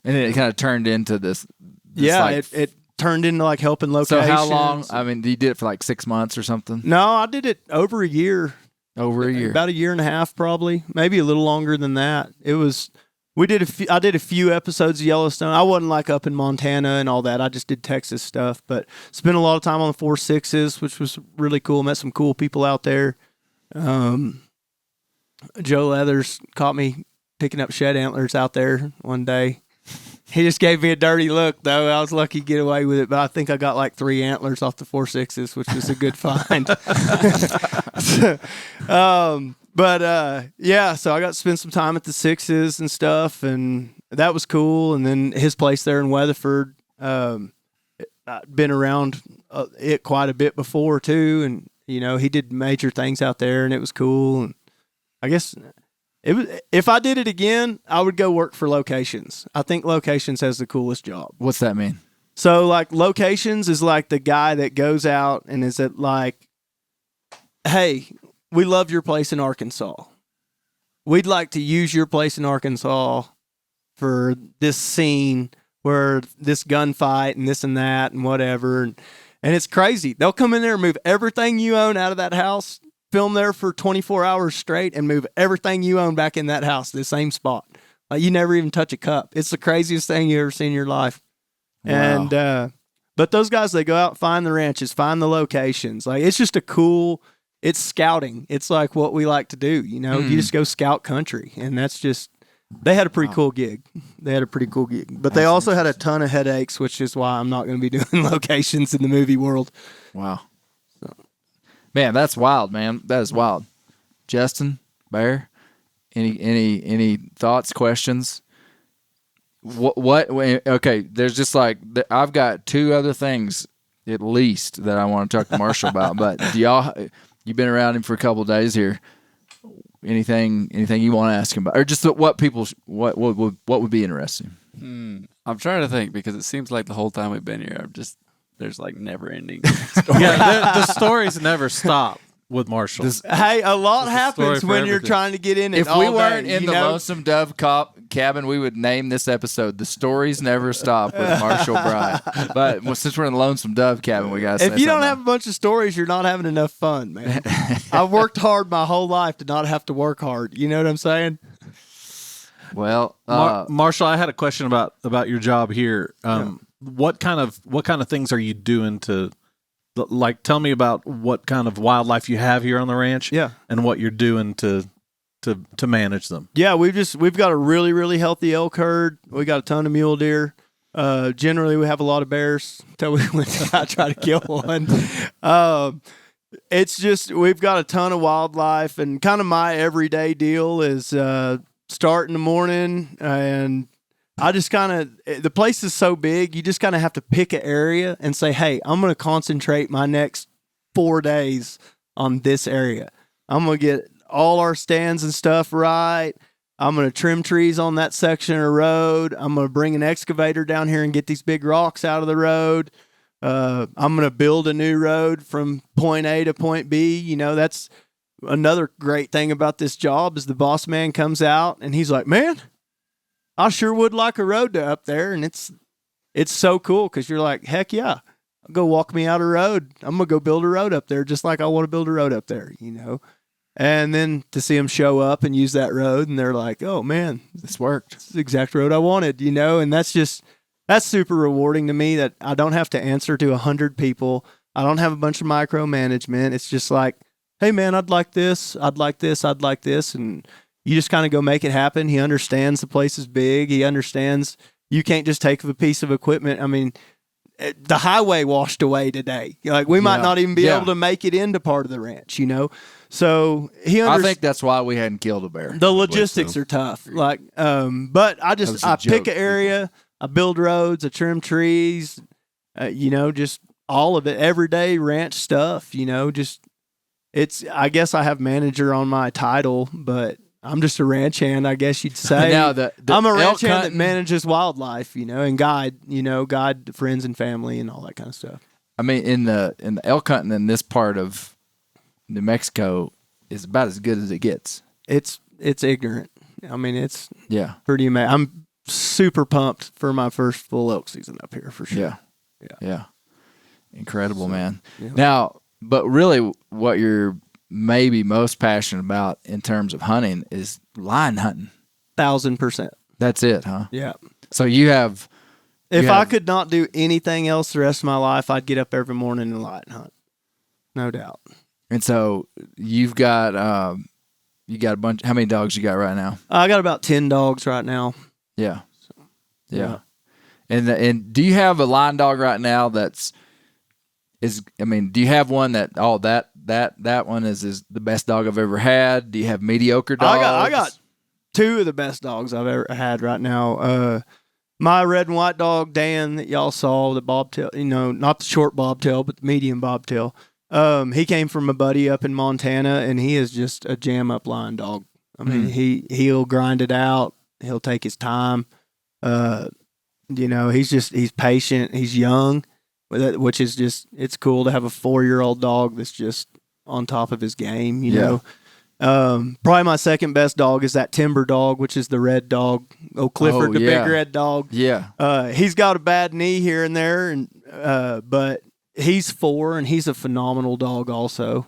And then it kind of turned into this it turned into like helping locations. So how long? I mean, you did it for like 6 months or something? No, I did it over a year. Over a year. About a year and a half, probably. Maybe a little longer than that. I did a few episodes of Yellowstone. I wasn't like up in Montana and all that. I just did Texas stuff, but spent a lot of time on the 4.6s, which was really cool. Met some cool people out there. Joe Leathers caught me picking up shed antlers out there one day. He just gave me a dirty look, though. I was lucky to get away with it, but I think I got like 3 antlers off the 4.6s, which was a good find. So I got to spend some time at the 6s and stuff, and that was cool. And then his place there in Weatherford, I'd been around it quite a bit before, too. And, he did major things out there, and it was cool. And I guess if I did it again, I would go work for Locations. I think Locations has the coolest job. What's that mean? So, like, Locations is like the guy that goes out and is at like, hey, we love your place in Arkansas. We'd like to use your place in Arkansas for this scene where this gunfight and this and that and whatever. And it's crazy. They'll come in there and move everything you own out of that house, film there for 24 hours straight, and move everything you own back in that house, the same spot. Like, you never even touch a cup. It's the craziest thing you ever seen in your life. Wow. And but those guys, they go out, find the ranches, find the locations. Like, it's just it's scouting. It's like what we like to do, You just go scout country, and that's just, they had a pretty cool gig. But they also had a ton of headaches, which is why I'm not going to be doing Locations in the movie world. Wow. Man, that's wild, man. That is wild. Justin, Bear, any thoughts, questions? What? Okay, there's just like, I've got 2 other things at least that I want to talk to Marshall about. But you've been around him for a couple of days here. Anything you want to ask him about, or just what would be interesting? I'm trying to think, because it seems like the whole time we've been here, there's like never ending. The stories never stop with Marshall. Hey, a lot happens when you're trying to get in it. If we weren't in the Lonesome Dove cabin, we would name this episode "The Stories Never Stop" with Marshall Bryant. But since we're in the Lonesome Dove cabin, we got. If you don't have a bunch of stories, you're not having enough fun, man. I've worked hard my whole life to not have to work hard. You know what I'm saying? Well, Marshall, I had a question about your job here. What kind of things are you doing to, like, tell me about what kind of wildlife you have here on the ranch, and what you're doing to manage them. Yeah, we've got a really, really healthy elk herd. We got a ton of mule deer. Generally, we have a lot of bears until I try to kill one. It's just, we've got a ton of wildlife, and kind of my everyday deal is start in the morning, and I just the place is so big, you just kind of have to pick an area and say, hey, I'm going to concentrate my next 4 days on this area. I'm going to get all our stands and stuff right. I'm going to trim trees on that section of road. I'm going to bring an excavator down here and get these big rocks out of the road. I'm going to build a new road from point A to point B. That's another great thing about this job, is the boss man comes out and he's like, man, I sure would like a road to up there. And it's so cool, because you're like, heck yeah. Go walk me out a road. I'm gonna go build a road up there, just like I want to build a road up there, you know. And then to see them show up and use that road, and they're like, "Oh man, This worked. it's the exact road I wanted," you know. And that's super rewarding to me that I don't have to answer to 100 people. I don't have a bunch of micromanagement. It's just like, "Hey man, I'd like this, I'd like this, I'd like this," and you just kind of go make it happen. He understands the place is big. He understands you can't just take a piece of equipment. I mean, the highway washed away today. Like we might not even be able to make it into part of the ranch, you know. So I think that's why we hadn't killed a bear. The logistics are tough. Like, but I pick an area, I build roads, I trim trees, you know, just all of it, everyday ranch stuff. You know, just I guess I have manager on my title, but I'm just a ranch hand, I guess you'd say. Now, I'm a ranch hand that manages wildlife, you know, and guide friends and family and all that kind of stuff. I mean, in the elk hunting in this part of New Mexico is about as good as it gets. It's ignorant. I mean, it's Yeah. pretty amazing. I'm super pumped for my first full elk season up here for sure. Yeah. Incredible, man. Yeah. Now, but really what you're maybe most passionate about in terms of hunting is line hunting. 1,000%. That's it, huh? Yeah. So you have... If I could not do anything else the rest of my life, I'd get up every morning and line hunt. No doubt. And so you've got a bunch. How many dogs you got right now? I got about 10 dogs right now. Yeah. Yeah. And do you have a line dog right now do you have one that that one is the best dog I've ever had? Do you have mediocre dogs? I got 2 of the best dogs I've ever had right now. My red and white dog, Dan, that y'all saw, the bobtail, you know, not the short bobtail, but the medium bobtail. He came from a buddy up in Montana, and he is just a jam-up line dog. I mean, he'll grind it out. He'll take his time. You know, he's patient. He's young, which is just, it's cool to have a 4-year-old dog that's just on top of his game, you know. Probably my second best dog is that timber dog, which is the red dog. Clifford, big red dog. Yeah. He's got a bad knee here and there, and but he's 4 and he's a phenomenal dog also.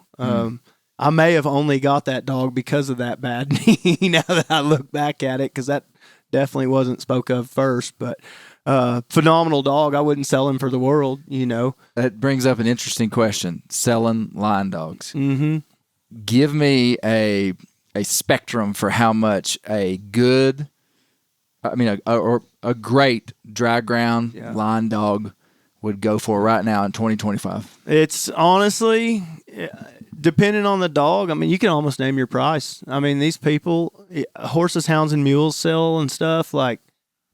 I may have only got that dog because of that bad knee now that I look back at it, because that definitely wasn't spoke of first, but phenomenal dog. I wouldn't sell him for the world, you know. That brings up an interesting question. Selling line dogs. Mm-hmm. Give me a spectrum for how much a good, or a great dry ground line dog would go for right now in 2025. It's honestly, depending on the dog, I mean, you can almost name your price. I mean, these people, horses, hounds, and mules sell and stuff, like,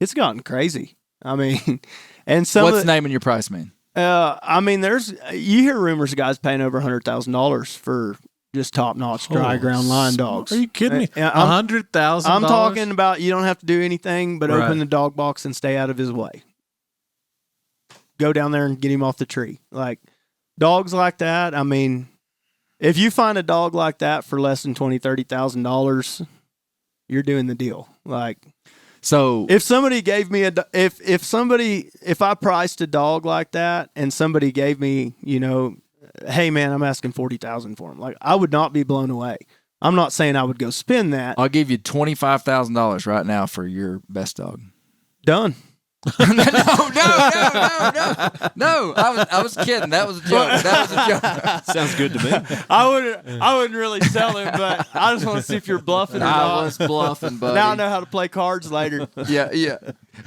it's gotten crazy. I mean, and what's naming your price mean? I mean, you hear rumors of guys paying over $100,000 for just top-notch dry ground line dogs. Are you kidding me? $100,000? I'm talking about you don't have to do anything but open the dog box and stay out of his way. Go down there and get him off the tree. Like, dogs like that, I mean, if you find a dog like that for less than $20,000, $30,000, you're doing the deal. Like, so if somebody gave me if I priced a dog like that and somebody gave me, you know, hey man, I'm asking $40,000 for him, like, I would not be blown away. I'm not saying I would go spend that. I'll give you $25,000 right now for your best dog. Done. No. I was kidding. That was a joke. Sounds good to me. I wouldn't really tell him, but I just want to see if you're bluffing or not. I was bluffing, buddy. Now I know how to play cards later. Yeah.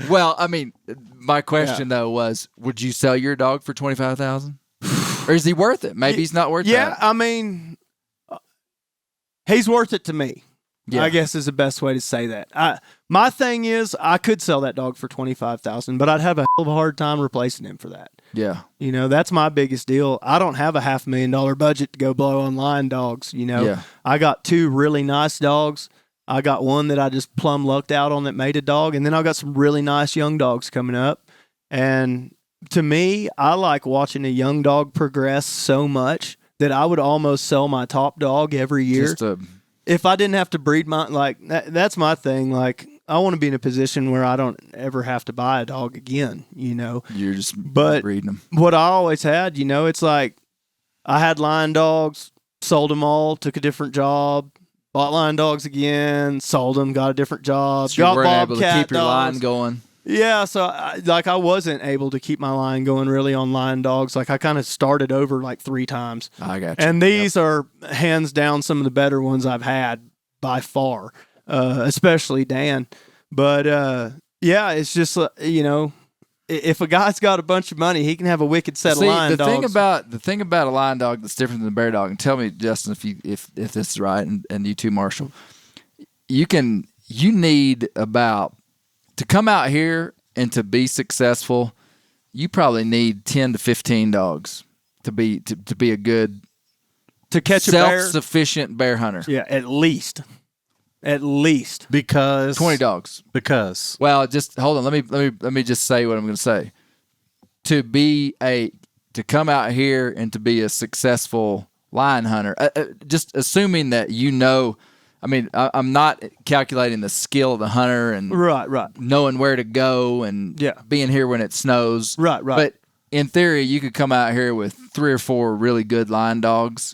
Well, I mean, my question though was, would you sell your dog for $25,000? Or is he worth it? Maybe he's not worth that. Yeah, I mean, he's worth it to me. Yeah. I guess is the best way to say that. My thing is, I could sell that dog for $25,000, but I'd have a hell of a hard time replacing him for that. Yeah. You know, that's my biggest deal. I don't have a $500,000 budget to go blow on line dogs, you know. Yeah. I got 2 really nice dogs. I got one that I just plumb lucked out on that made a dog, and then I got some really nice young dogs coming up. And to me, I like watching a young dog progress so much that I would almost sell my top dog every year. If I didn't have to breed that's my thing. Like, to be in a position where I don't ever have to buy a dog again, you know. You're just But breeding them. what I always had, you know, it's like I had line dogs, sold them all, took a different job, bought line dogs again, sold them, got a different job, So you got weren't able to bobcat keep your dogs. line going. Yeah, so I wasn't able to keep my line going really on line dogs. Like I kind of started over like 3 times. I got you. And these are hands down some of the better ones I've had by far, especially Dan. But yeah, it's just you know, if a guy's got a bunch of money, he can have a wicked set of line dogs. The thing about a line dog that's different than a bear dog, and tell me, Justin, if this is right, and you too, Marshall, you need about to come out here and to be successful, you probably need 10 to 15 dogs to be a good to catch a bear. Self-sufficient bear hunter. Yeah, at least. Because 20 dogs. Because Well, just hold on. Let me just say what I'm going to say. To come out here and to be a successful line hunter, just assuming that you know. I mean, I'm not calculating the skill of the hunter and Right. knowing where to go and being here when it snows. Right. But in theory, you could come out here with 3 or 4 really good line dogs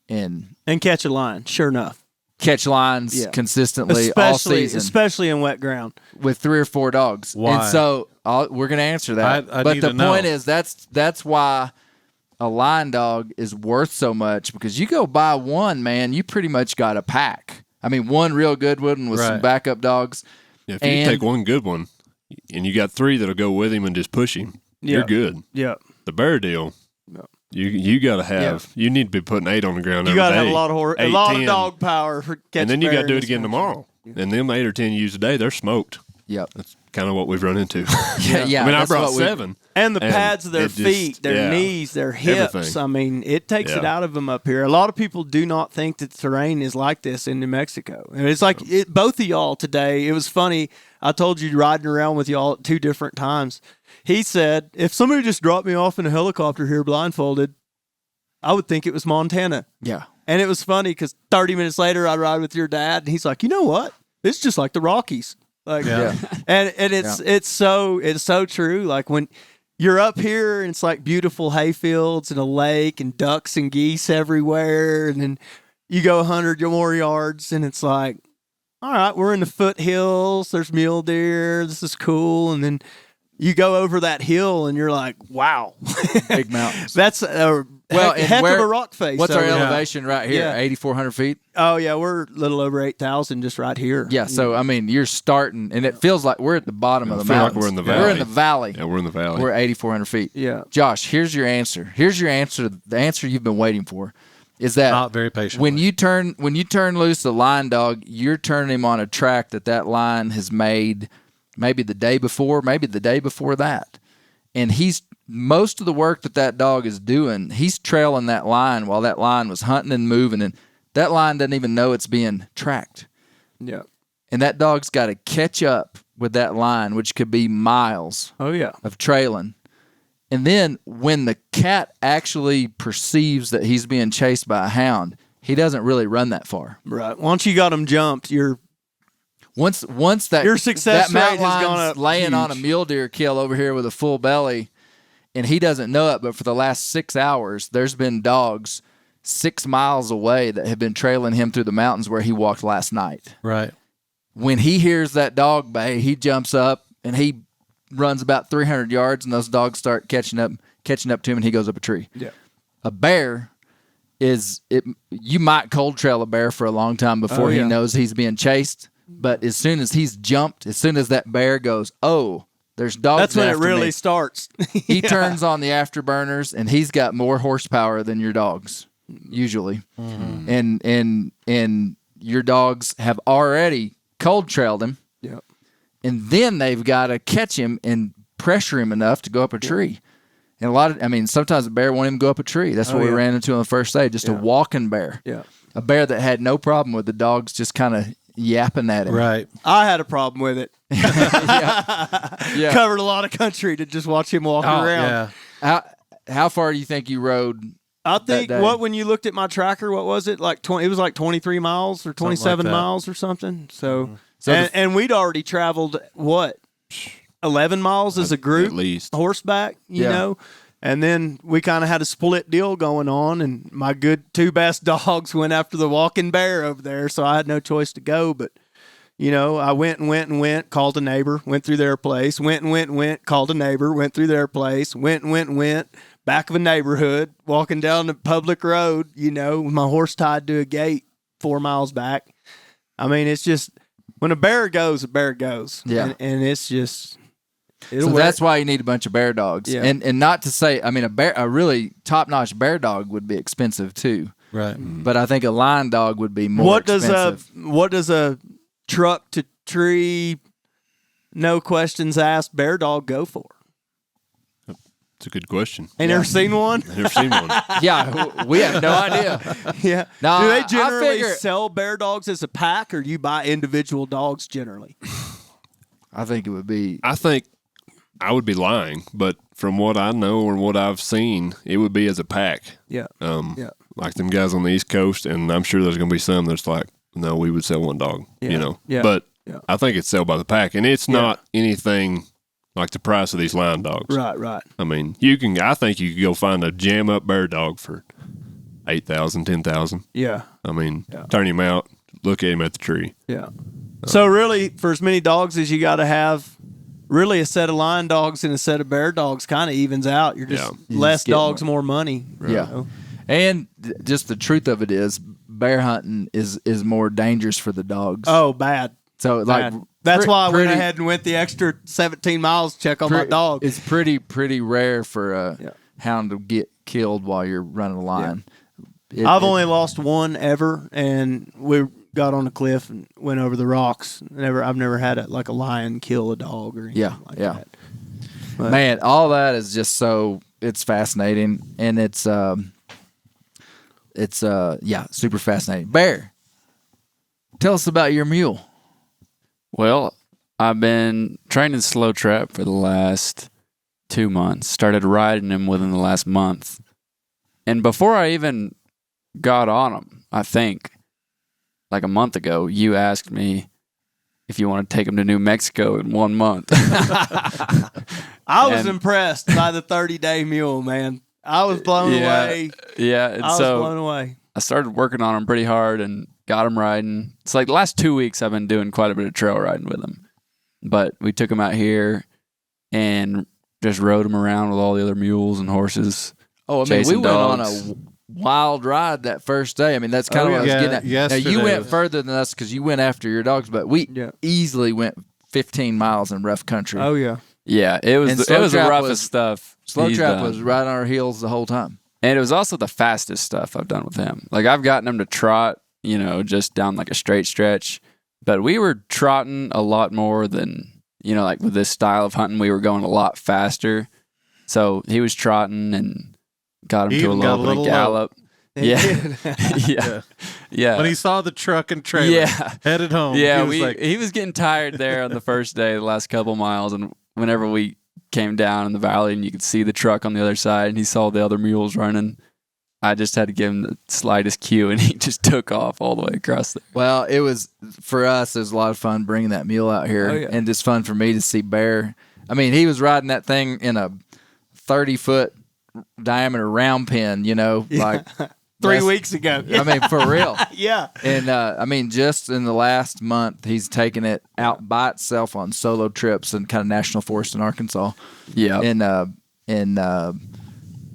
and catch a line, sure enough. catch lines consistently all season, especially in wet ground with 3 or 4 dogs. Why? And so we're going to answer that. I but need the to know. point is that's why a line dog is worth so much, because you go buy one, man, you pretty much got a pack. I mean, one real good one with some backup dogs. Yeah, if you take one good one and you got 3 that'll go with him and just push him, you're good. Yeah. The bear deal, you got to have. You need to be putting 8 on the ground. You got to have a lot of dog power for catching. And then you got to do it bear again in this tomorrow. country. And them 8 or 10 you use a day, they're smoked. Yep. That's kind of what we've run into. Yeah. I mean, I that's brought what we- 7. And the pads of their it just- feet, their knees, their hips. Everything. I mean, it takes it out of them up here. A lot of people do not think that the terrain is like this in New Mexico. And it's like both of y'all today. It was funny. I told you riding around with y'all at 2 different times. He said, if somebody just dropped me off in a helicopter here blindfolded, I would think it was Montana. Yeah. And it was funny because 30 minutes later, I ride with your dad, and he's like, you know what? It's just like the Rockies. Like, and it's so true. Like when you're up here and it's like beautiful hay fields and a lake and ducks and geese everywhere, and then you go 100 more yards and it's like, all right, we're in the foothills. There's mule deer. This is cool. And then you go over that hill and you're like, wow, Big mountains. that's a Well, heck of a rock face. What's our over there. elevation right here? Yeah. 8,400 feet? Oh yeah, we're a little over 8,000 just right here. Yeah, so I mean, you're starting, and it feels like we're at the bottom of the feel like mountains. we're in the We're in valley. the valley. Yeah, we're in the valley. We're 8,400 feet. Yeah. Josh, here's your answer. Here's your answer. The answer you've been waiting for is that not very patient. when you turn loose a line dog, you're turning him on a track that line has made maybe the day before, maybe the day before that, and he's most of the work that dog is doing, he's trailing that line while that line was hunting and moving, and that line doesn't even know it's being tracked. Yeah. And that dog's got to catch up with that line, which could be miles Oh yeah. of trailing. And then when the cat actually perceives that he's being chased by a hound, he doesn't really run that far. Right. Once you got him jumped, you're Once that Your success that mountain rate has gone line's up laying huge. on a mule deer kill over here with a full belly, and he doesn't know it, but for the last 6 hours, there's been dogs 6 miles away that have been trailing him through the mountains where he walked last night. right. When he hears that dog bay, he jumps up and he runs about 300 yards, and those dogs start catching up to him, and he goes up a tree. Yeah. A bear you might cold trail a bear for a long time before he knows he's being chased, but as soon as he's jumped, as soon as that bear goes, oh, there's dogs that's when it after really me. starts. He turns on the afterburners, and he's got more horsepower than your dogs usually. And your dogs have already cold trailed him. Yep. And then they've got to catch him and pressure him enough to go up a tree. And sometimes a bear won't even go up a tree. That's what we ran into on the first day, just a walking bear. Yeah. A bear that had no problem with the dogs just kind of yapping at him. Right. I had a problem with it. Yeah. Covered a lot of country to just watch him walk around. Yeah. How far do you think you rode? I think day. when you looked at my tracker, what was it? Like 20, it was like 23 miles or 27 that. miles or something. So So and we'd already traveled, 11 miles as a group? At least. Horseback, you Yeah. know? And then we kind of had a split deal going on, and my good two best dogs went after the walking bear over there, so I had no choice to go. But, you know, I went and went and went, called a neighbor, went through their place, went and went and went, called a neighbor, went through their place, went and went and went, back of a neighborhood, walking down the public road, you know, with my horse tied to a gate 4 miles back. I mean, it's just, when a bear goes, a bear goes. Yeah. And it's just... So that's why you need a bunch of bear dogs. Yeah. And not to say, I mean, a really top-notch bear dog would be expensive too. Right. But I think a line dog would be more what expensive. does a truck to tree, no questions asked bear dog go for? It's a good question. Ain't never seen one? I've never seen one. Yeah, we have no idea. Yeah. No, Do they I generally figure- sell bear dogs as a pack, or do you buy individual dogs generally? I think it would be. I think I would be lying, but from what I know and what I've seen, it would be as a pack. Yeah. Yeah. Like them guys on the East Coast, and I'm sure there's going to be some that's like, no, we would sell one dog, you know. Yeah. But Yeah. I think it's sell by the pack, and it's not anything like the price of these line dogs. Right. I mean, I think you could go find a jam up bear dog for $8,000, $10,000. Yeah. I mean, turn him out, look at him at the tree. Yeah. So really, for as many dogs as you got to have, really a set of lion dogs and a set of bear dogs kind of evens out. You're just You less just get dogs, more money. Yeah. You know? And just the truth of it is, bear hunting is more dangerous for the dogs. Oh, bad. so like Bad. That's why I went pretty- ahead and went the extra 17 miles to check on my dog. It's pretty rare for a Yeah. hound to get killed while you're running a line. I've only lost one ever, and we got on a cliff and went over the rocks. I've never had a lion kill a dog or anything like that. But, man, all that is just it's fascinating, and it's super fascinating. Bear, tell us about your mule. Well, I've been training slow trap for the last 2 months. Started riding him within the last month. And before I even got on him, I think, like a month ago, you asked me if you want to take him to New Mexico in 1 month. I was And- impressed by the 30-day mule, man. I was blown away. Yeah, and I was so blown away. I started working on him pretty hard and got him riding. It's like the last 2 weeks I've been doing quite a bit of trail riding with him. But we took him out here and just rode him around with all the other mules and horses. Oh, I mean, Chasing we went on dogs. a wild ride that first day. I mean, that's kind of what I was yeah. getting at. Now, Yesterday you went was- further than us because you went after your dogs, but we Yeah. easily went 15 miles in rough country. Oh, yeah. Yeah, it And was slow it was the trap roughest was- stuff. Slow he's trap done. was right on our heels the whole time. And it was also the fastest stuff I've done with him. Like I've gotten him to trot, just down like a straight stretch. But we were trotting a lot more than, like with this style of hunting, we were going a lot faster. So he was trotting and got him He to a even got a little bit little of gallop. Yeah. yeah. Yeah. When he saw the truck and trailer Yeah. headed home, Yeah, he was like, he was getting tired there on the first day, the last couple miles, and whenever we came down in the valley and you could see the truck on the other side and he saw the other mules running, I just had to give him the slightest cue and he just took off all the way across there. Well, it was for us. It was a lot of fun bringing that mule out here, Oh, yeah. and it's fun for me to see Bear. I mean, he was riding that thing in a 30-foot diameter round pen. Like 3 less- weeks ago. I mean, for real. Yeah. And I mean, just in the last month, he's taken it out by itself on solo trips and kind of national forest in Arkansas. Yeah.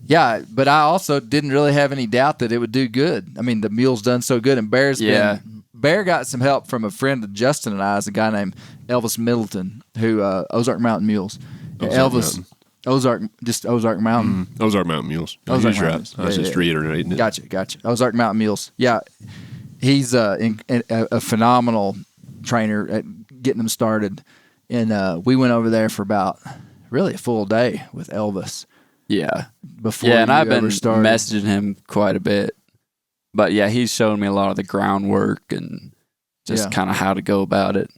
Yeah, but I also didn't really have any doubt that it would do good. I mean, the mule's done so good, and Bear got some help from a friend of Justin and I, is a guy named Elvis Middleton, who Ozark Mountain Mules. Ozark Mountain. Ozark Mountain Mules. Ozark Ozark Mountain right. Mules. I was Yeah, just yeah. reiterating it. Gotcha. Ozark Mountain Mules. Yeah, he's a phenomenal trainer at getting them started, and we went over there for about really a full day with Elvis. Yeah. Before Yeah, and you I've been ever started. messaging him quite a bit. But yeah, he's shown me a lot of the groundwork and just Yeah. kind of how to go about it.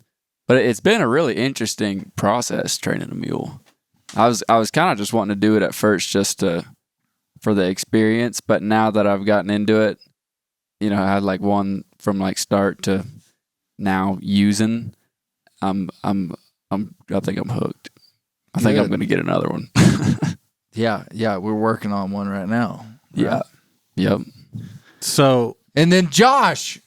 But it's been a really interesting process training a mule. I was kind of just wanting to do it at first just for the experience, but now that I've gotten into it, I had like one from like start to now using. I think I'm hooked. I think Good. I'm going to get another one. Yeah, we're working on one right now. Yeah. Yep. So, And then Josh,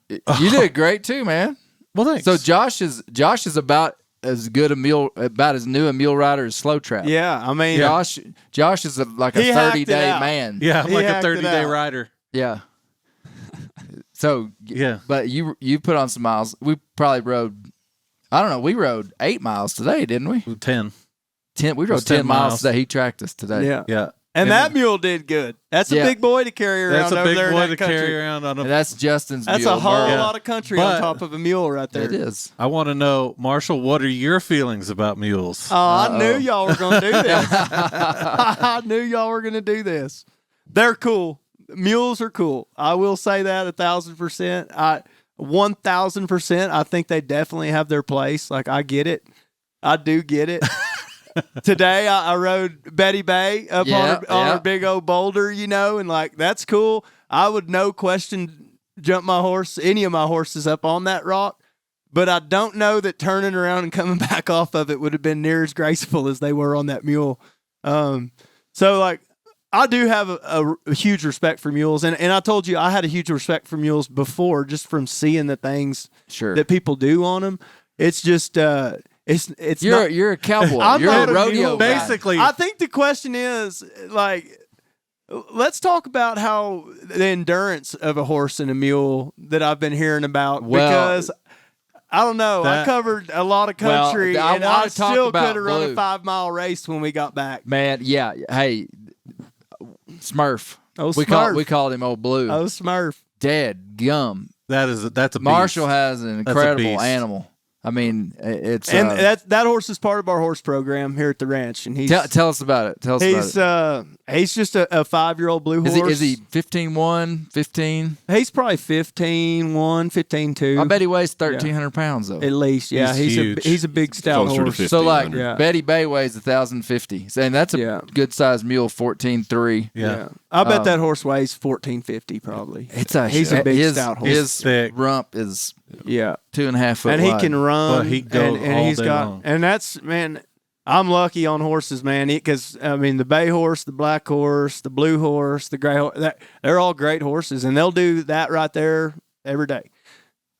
you did great too, man. well, thanks. So Josh is about as good about as new a mule rider as Slow Trap. Yeah, I mean, Josh is like a He hacked it 30-day out. man. yeah, I'm he like a hacked it 30-day out. rider. Yeah. So Yeah. but you put on some miles. We probably rode. I don't know. We rode 8 miles today, didn't we? 10. 10. We rode 10 10 miles miles. today. He tracked us today. yeah. Yeah. And that mule did good. That's a Yeah. big boy to carry around That's a over big there in boy that to country. carry around on And a. that's Justin's That's mule. a whole Merle. lot of country But- on top of a mule right there. It is. I want to know, Marshall, what are your feelings about mules? Oh, I knew y'all were going to do this. I knew y'all were going to do this. They're cool. Mules are cool. I will say that 1,000%. 1,000%. I think they definitely have their place. Like, I get it. I do get it. Today, I rode Betty Bay up on her big old boulder, and like, that's cool. I would no question jump any of my horses up on that rock. But I don't know that turning around and coming back off of it would have been near as graceful as they were on that mule. So, like, I do have a huge respect for mules. And I told you I had a huge respect for mules before just from seeing the things that people do on them. It's just it's You're a cowboy. I'm You're not a a rodeo mule. guy. Basically, I think the question is, like, let's talk about how the endurance of a horse and a mule that I've been hearing about, because I don't know. I covered a lot of country, Well, I and wanna I talk still about could have run a Blue. 5-mile race when we got back. Man, yeah. Hey, Smurf. Oh, We Smurf. called him Old Blue. Oh, Smurf. Dead gum. that's a beast. Marshall has an That's a incredible beast. animal. I mean, it's And that horse is part of our horse program here at the ranch, and he's tell us about it. Tell us about it. He's just a 5-year-old blue horse. Is he 15-1, 15? He's probably 15-1, 15-2. I bet he weighs 1,300 pounds though. At least, yeah. He's He's huge. a big stout Closer to horse. 50. So like 1,500. Yeah. Betty Bay weighs 1,050, and that's a Yeah. good sized mule, 14.3. Yeah. I bet that horse weighs 1450 probably. He's a big stout horse. His thick. rump is Yeah. 2.5 foot And he wide. can run. Well, he go and all he's day got long. and that's, man, I'm lucky on horses, man, because I mean the bay horse, the black horse, the blue horse, the gray horse, they're all great horses, and they'll do that right there every day.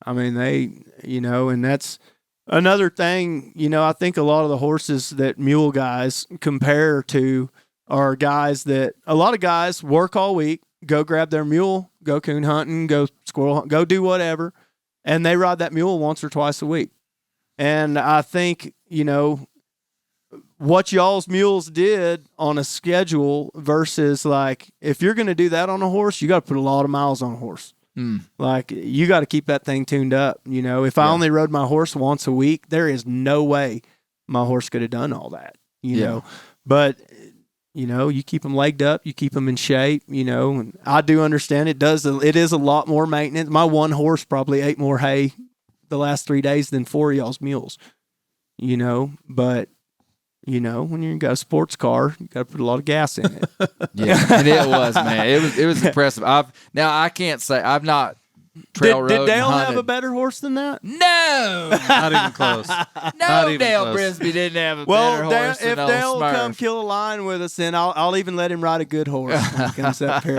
I mean, and that's another thing. I think a lot of the horses that mule guys compare to are guys that a lot of guys work all week, go grab their mule, go coon hunting, go squirrel hunting, go do whatever, and they ride that mule once or twice a week. And I think, what y'all's mules did on a schedule versus, like, if you're going to do that on a horse, you got to put a lot of miles on a horse. Like, you got to keep that thing tuned up. If I only rode my horse once a week, there is no way my horse could have done all that, know. But, you keep them legged up, you keep them in shape, and I do understand it is a lot more maintenance. My one horse probably ate more hay the last 3 days than 4 of y'all's mules, but when you got a sports car, you got to put a lot of gas in it. Yeah, and it was, man. It was impressive. I can't say I've not trail rode. Did Dale and have hunted. a better horse than that? No, Not even close. no. even Dale close. Brisby didn't have a Well, better Dale, horse if than old Dale will Smurf. come kill a lion with us, then I'll even let him ride a good horse when he comes up here.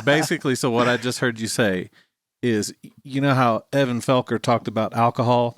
Basically, so what I just heard you say is, how Evan Felker talked about alcohol?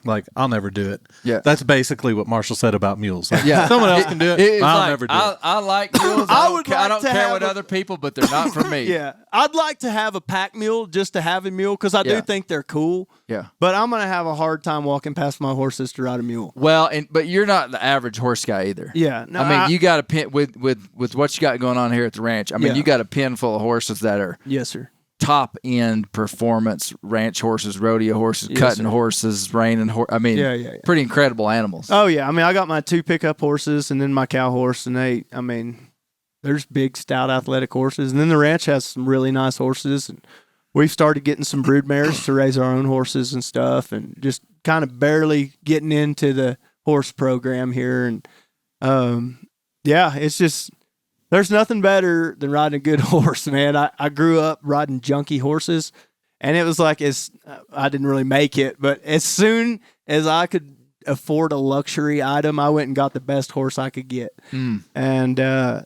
Like, I'll never do it. Yeah. That's basically what Marshall said about mules. Like, Yeah. someone else can do it. It's I'll like, never do it. I like mules. I I would don't like to care have what a- other people, but they're not for me. Yeah, I'd like to have a pack mule just to have a mule because I do Yeah. think they're cool. Yeah. But I'm gonna have a hard time walking past my horses to ride a mule. Well, but you're not the average horse guy either. Yeah, no, I mean, you got a pin with what you got going on here at the ranch. I mean, Yeah. you got a pin full of horses that are yes, sir. top end performance ranch horses, rodeo horses, Yes, cutting sir. horses, reining horse. I mean, Yeah. pretty incredible animals. Oh yeah, I mean, I got my 2 pickup horses and then my cow horse, and there's big, stout, athletic horses, and then the ranch has some really nice horses, and we've started getting some brood mares to raise our own horses and stuff, and just kind of barely getting into the horse program here, and it's just. There's nothing better than riding a good horse, man. I grew up riding junky horses, And it was like, I didn't really make it, but as soon as I could afford a luxury item, I went and got the best horse I could get. And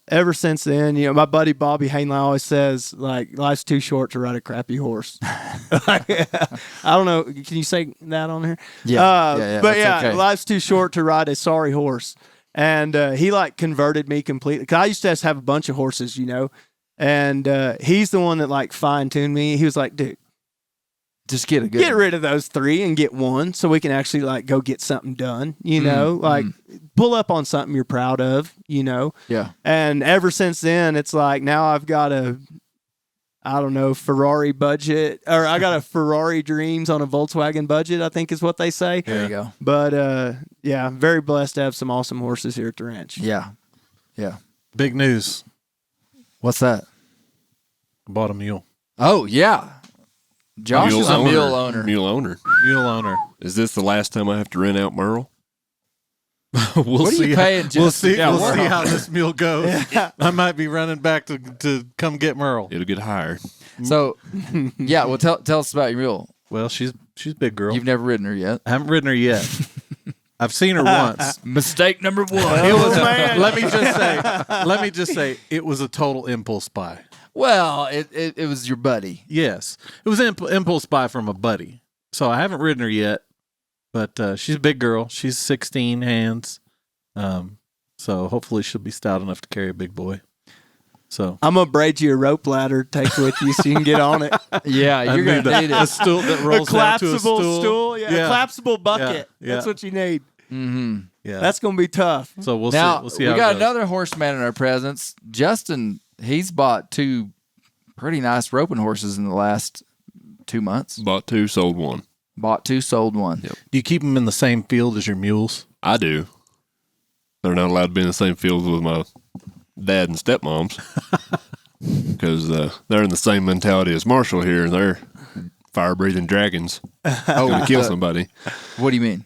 ever since then, my buddy Bobby Hainley always says, like, life's too short to ride a crappy horse. I don't know. Can you say that on here? Yeah. But okay. life's too short to ride a sorry horse. And he like converted me completely. Cause I used to have a bunch of horses, and he's the one that like fine-tuned me. He was like, dude, Just get a good get rid of those 3 and get one so we can actually like go get something done, like pull up on something you're proud of, Yeah. And ever since then, it's like now I've got Ferrari budget, or I got a Ferrari dreams on a Volkswagen budget, I think is what they say. There you go. But very blessed to have some awesome horses here at the ranch. Yeah. Yeah. Big news. What's that? I bought a mule. Oh, yeah. Josh is a mule owner. Mule owner. Mule owner. Is this the last time I have to rent out Merle? We'll What are see. you paying? We'll Just see. to- We'll see how this mule goes. I might be running back to come get Merle. It'll get hired. So, yeah. Well, tell us about your mule. Well, she's a big girl. You've never ridden her yet. I haven't ridden her yet. I've seen her once. Mistake number 1. It was. Let me just say, it was a total impulse buy. Well, it was your buddy. Yes, it was an impulse buy from a buddy. So I haven't ridden her yet, but she's a big girl. She's 16 hands, so hopefully she'll be stout enough to carry a big boy. So I'm gonna braid you a rope ladder, take with you so you can get on it. Yeah, you're going to need a it. stool that A rolls down to a collapsible stool. a collapsible bucket. Yeah. That's what you need. Mm-hmm. Yeah, That's gonna be tough. so we'll Now, see. We'll see we how got it goes. another horseman in our presence. Justin, he's bought 2 pretty nice roping horses in the last 2 months. Bought 2, sold 1. Bought 2, sold 1. Yep. Do you keep them in the same field as your mules? I do. They're not allowed to be in the same field with my dad and stepmoms because they're in the same mentality as Marshall here. They're fire-breathing dragons going to kill somebody. What do you mean?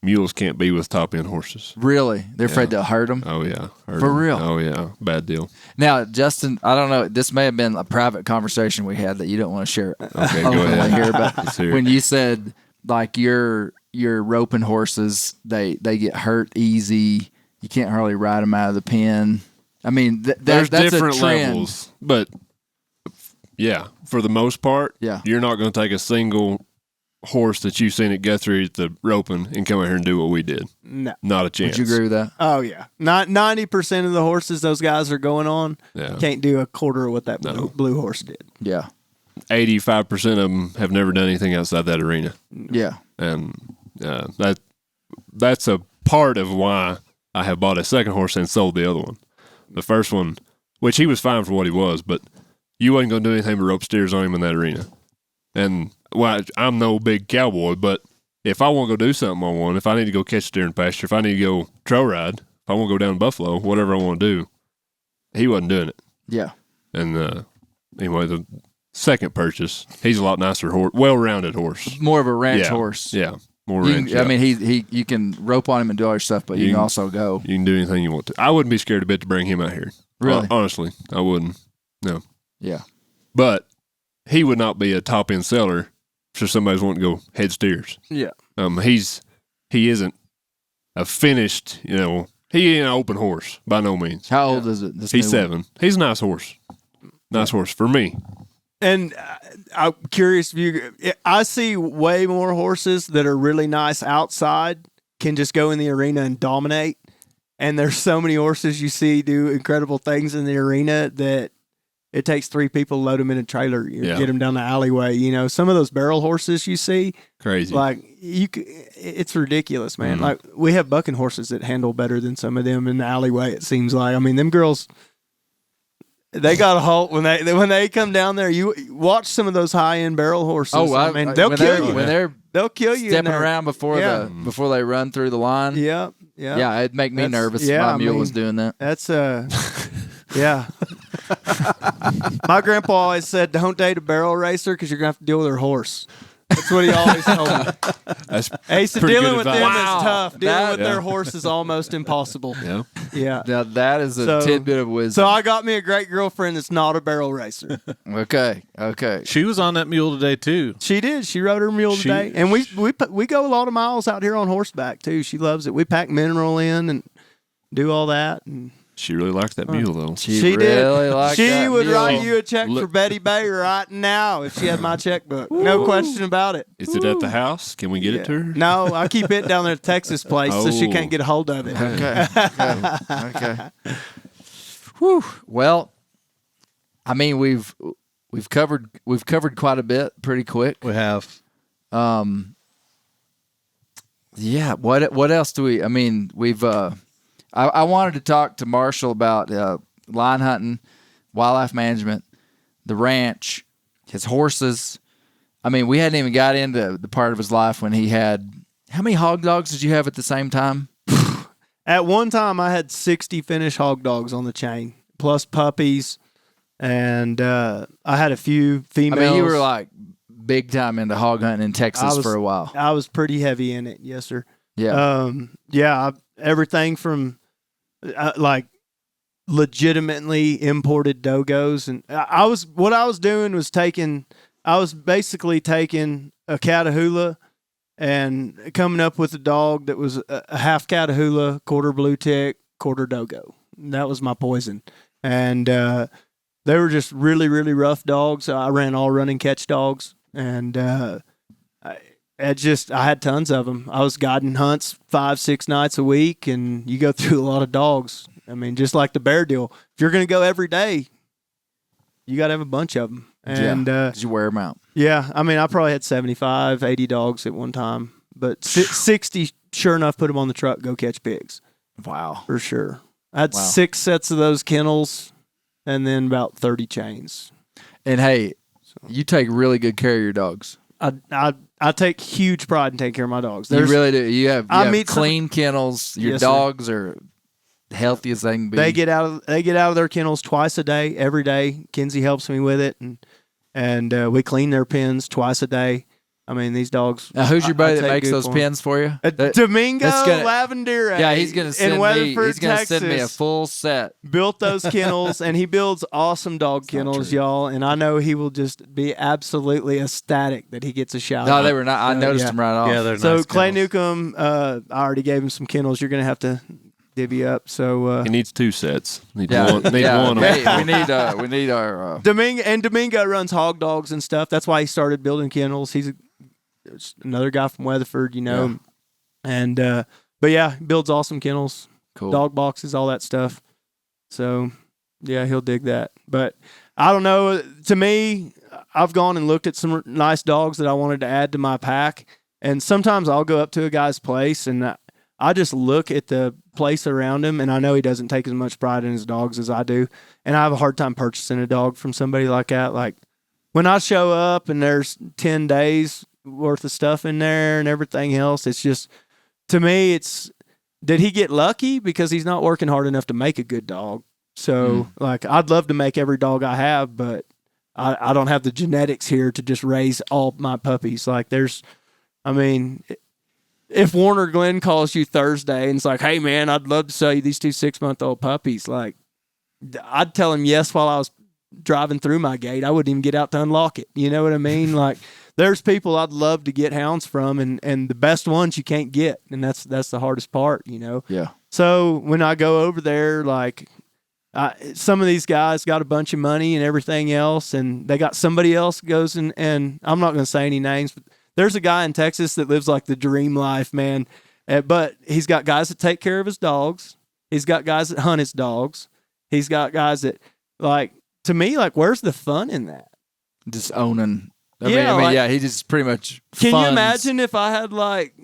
Mules can't be with top-end horses. Really? They're afraid to hurt them? Oh, yeah. Heard For 'em. real? Oh, yeah. Bad deal. Now, Justin, I don't know. This may have been a private conversation we had that you don't want to share. Okay, go openly ahead. here, but Let's hear it. when you said like your roping horses, they get hurt easy. You can't hardly ride them out of the pen. I mean, There's that's different a trend. levels, but yeah, for the most part, Yeah. you're not going to take a single horse that you've seen at Guthrie at the roping and come out here and do what we did. No. Not a chance. Would you agree with that? Oh yeah. Not 90% of the horses those guys are going on Yeah. can't do a quarter of what that No. blue horse did. Yeah. 85% of them have never done anything outside that arena, Yeah. and that's a part of why I have bought a second horse and sold the other one. The first one, which he was fine for what he was, but you wasn't going to do anything but rope steers on him in that arena. And well, I'm no big cowboy, but if I want to go do something on one, if I need to go catch steer in pasture, if I need to go trail ride, if I want to go down to Buffalo, whatever I want to do, he wasn't doing it. Yeah. And anyway, the second purchase, he's a lot nicer horse, well-rounded horse. More of a ranch Yeah. horse. Yeah, more You ranch. can, I yeah. mean, he you can rope on him and do all your stuff, but you You can can- also go. You can do anything you want to. I wouldn't be scared a bit to bring him out here. Really? Honestly, I wouldn't. No. Yeah. But he would not be a top-end seller if somebody's wanting to go head steers. Yeah. He isn't a finished, he ain't an open horse by no means. How old is it? This He's new one? 7. He's a nice horse. Nice horse for me. And I'm curious if I see way more horses that are really nice outside can just go in the arena and dominate. And there's so many horses you see do incredible things in the arena that it takes 3 people to load them in a trailer, Yeah. get them down the alleyway. Some of those barrel horses you see, Crazy. like it's ridiculous, man. Mhm. Like we have bucking horses that handle better than some of them in the alleyway. It seems like. I mean, them girls. They got a halt when they come down there. You watch some of those high end barrel horses. Oh, man, they'll kill you. when they're They'll kill you. in stepping there. around before Yeah. before they run through the line. Yeah. Yeah, it'd make me That's- nervous yeah, if my I mule mean- was doing that. That's yeah. My grandpa always said, "Don't date a barrel racer because you're gonna have to deal with her horse." That's what he always told me. That's He said pretty dealing good with advice. them Wow. is tough. Dealing with Yeah. their horse is almost impossible. Yeah. Yeah. Now that is a So- tidbit of wisdom. So I got me a great girlfriend that's not a barrel racer. Okay. She was on that mule today too. She did. She rode her mule She- today, and we go a lot of miles out here on horseback too. She loves it. We pack mineral in and do all that. And She really liked that mule, though. She did. really liked She that would mule. write you a check for Look- Betty Bay right now if she had my checkbook. No question about it. Is it at the house? Can we get it to her? No, I keep it down there at Texas place so she Oh. can't get a hold of it. Okay. Okay. Whew. Well, I mean, we've covered quite a bit pretty quick. We have. Yeah. What else do we? I mean, we've. I wanted to talk to Marshall about line hunting, wildlife management, the ranch, his horses. I mean, we hadn't even got into the part of his life when he had. How many hog dogs did you have at the same time? At one time, I had 60 Finnish hog dogs on the chain, plus puppies, and I had a few I females. mean, you were like big time into hog hunting in Texas for a while. I was pretty heavy in it, yes, sir. Yeah. Everything from like legitimately imported dogos, and I was basically taking a Catahoula and coming up with a dog that was a half Catahoula, quarter blue tick, quarter dogo. And that was my poison, and they were just really, really rough dogs. I ran all run and catch dogs, and I had tons of them. I was guiding hunts 5-6 nights a week, and you go through a lot of dogs. I mean, just like the bear deal. If you're going to go every day, you got to have a bunch of them. And Did you wear them out? yeah, I mean, I probably had 75, 80 dogs at one time, but 60, sure enough, put them on the truck, go catch pigs Wow. for sure. I had Wow. 6 sets of those kennels, and then about 30 chains. And hey, you take really good care of your dogs. I take huge pride in taking care of my dogs. You really do. You have I meet clean kennels. Your Yes, sir. dogs are healthy as they can be. They get out of their kennels twice a day, every day. Kinsey helps me with it, and we clean their pens twice a day. I mean, these dogs. Now, who's your buddy that take makes good those for 'em. pens for you? Domingo that's gonna- Lavender. Yeah, he's gonna send in me. Weatherford, He's gonna Texas, send me a full set. built those kennels, and he builds awesome dog kennels, y'all. And I know he will just be absolutely ecstatic that he gets a shout. No, out. they were not. I noticed yeah. them right off. Yeah, they're So nice Clay kennels. Newcomb, I already gave him some kennels. You're gonna have to divvy up. So He needs 2 sets. Need yeah, one. Need yeah. one. Hey, we need our. Domingo runs hog dogs and stuff. That's why he started building kennels. He's another guy from Weatherford, you know. And but yeah, he builds awesome kennels, Cool. dog boxes, all that stuff. So yeah, he'll dig that. But I don't know. To me, I've gone and looked at some nice dogs that I wanted to add to my pack, and sometimes I'll go up to a guy's place and I just look at the place around him, and I know he doesn't take as much pride in his dogs as I do, and I have a hard time purchasing a dog from somebody like that. Like when I show up and there's 10 days worth of stuff in there and everything else, it's just, to me, it's, did he get lucky because he's not working hard enough to make a good dog? So like, I'd love to make every dog I have, but I don't have the genetics here to just raise all my puppies. Like if Warner Glenn calls you Thursday and it's like, hey man, I'd love to sell you these 2 6-month-old puppies, like I'd tell him yes while I was driving through my gate. I wouldn't even get out to unlock it. You know what I mean? Like there's people I'd love to get hounds from, and the best ones you can't get, and that's the hardest part, you know. Yeah. So when I go over there, like some of these guys got a bunch of money and everything else, and they got somebody else goes and I'm not going to say any names, but there's a guy in Texas that lives like the dream life, man. But he's got guys that take care of his dogs. He's got guys that hunt his dogs. He's got guys that, like, to me, like, where's the fun in that? Just owning. I Yeah, mean, like- yeah, he just pretty much. Can you funds. imagine if I had like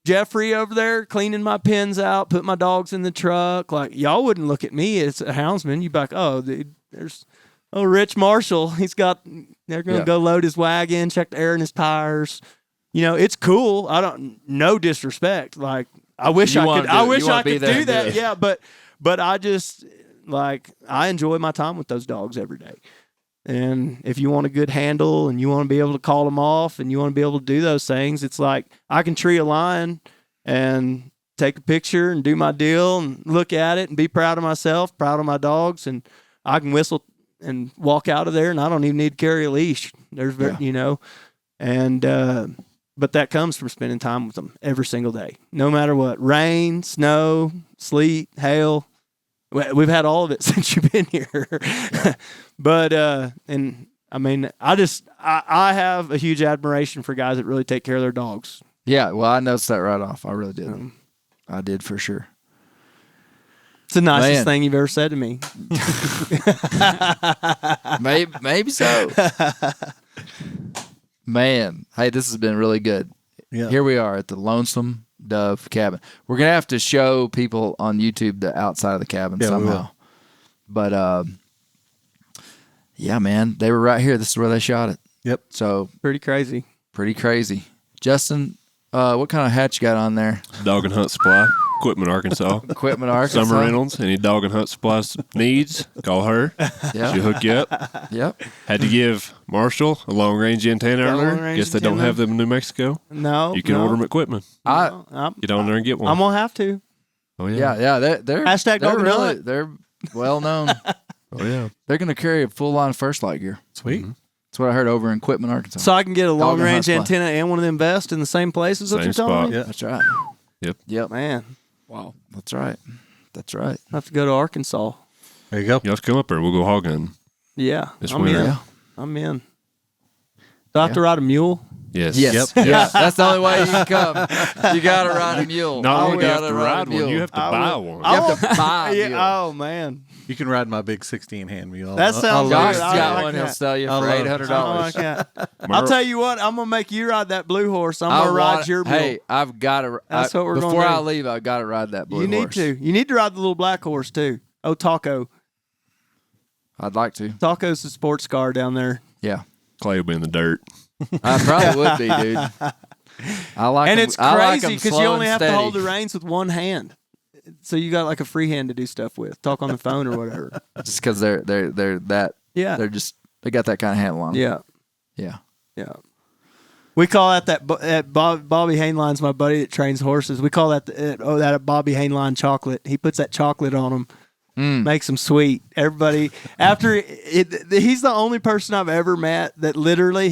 Jeffrey over there cleaning my pens out, put my dogs in the truck? Like, y'all wouldn't look at me as a houndsman. You'd be like, oh, dude, there's Rich Marshall. They're going to go load his wagon, check the air in his tires. You know, it's cool. No disrespect. Like, I wish You I wanna could. do I it. wish You wanna I be could there do and do that. it. Yeah, but I just like I enjoy my time with those dogs every day. And if you want a good handle and you want to be able to call them off and you want to be able to do those things, it's like I can tree a line and take a picture and do my deal and look at it and be proud of myself, proud of my dogs, and I can whistle and walk out of there and I don't even need to carry a leash. There's, you know, and but that comes from spending time with them every single day, no matter what, rain, snow, sleet, hail. We've had all of it since you've been here. But, and I mean, I have a huge admiration for guys that really take care of their dogs. Yeah, well, I noticed that right off. I really did. I did for sure. It's the nicest thing you've ever said to me. Maybe so. Man, hey, this has been really good. Yeah. Here we are at the Lonesome Dove cabin. We're gonna have to show people on YouTube the outside of the cabin somehow. But yeah, man, they were right here. This is where they shot it. Yep. So Pretty crazy. pretty crazy. Justin, what kind of hat you got on there? Dog and Hunt Supply, Equipment, Arkansas. Equipment Arkansas. Summer Reynolds, any dog and hunt supplies needs, call her. Yeah. She'll hook you up. Yep. Had to give Marshall a long range antenna Got a earlier. long-range Guess they don't antenna? have them in New Mexico. No. You can order them at Equipment. I'm Get on there and get one. going to have to. Oh yeah. Yeah. They're Hashtag they're dog and really hunt. they're well known. Oh yeah. They're gonna carry a full line of First Light gear. Sweet. That's what I heard over in Equipment Arkansas. So I can get a Dog and long-range hunt supply. antenna and one of them vests in the same place as what Same you're telling spot. me? Yeah. That's right. Yep. Man, Wow. That's right. That's right. I have to go to Arkansas. There you go. You have to come up there. We'll go hog hunting. Yeah. This I'm winter. in. Yeah. I'm in. Do I have to ride a mule? Yes. Yes. Yep. Yeah. That's the only way you can come. You gotta ride a mule. Not only do you have gotta to ride one, you have to I buy will. one. You have to buy a mule. Yeah. Oh, man. You can ride my big 16 hand mule. That sounds Josh good. got I like one. He'll that. sell you I for love it. $800. I like that. I'll tell you what, I'm going to make you ride that blue horse. I'm going to ride your mule. Hey, I've got to. That's what we're gonna Before do. I leave, I've got to ride that blue you need horse. to. You need to ride the little black horse, too. Oh, Taco. I'd like to. Taco's the sports car down there. Yeah. Clay will be in the dirt. I probably would be, dude. I like And 'em- it's I like crazy 'em because slow you only and have to steady. hold the reins with one hand. So you got like a free hand to do stuff with. Talk on the phone or whatever. Just because they're that. Yeah. They got that kind of handle on them. Yeah. Yeah. Yeah. We call that Bobby Hainline's my buddy that trains horses. We call that that a Bobby Hainline chocolate. He puts that chocolate on them, makes them sweet. Everybody after he's the only person I've ever met that literally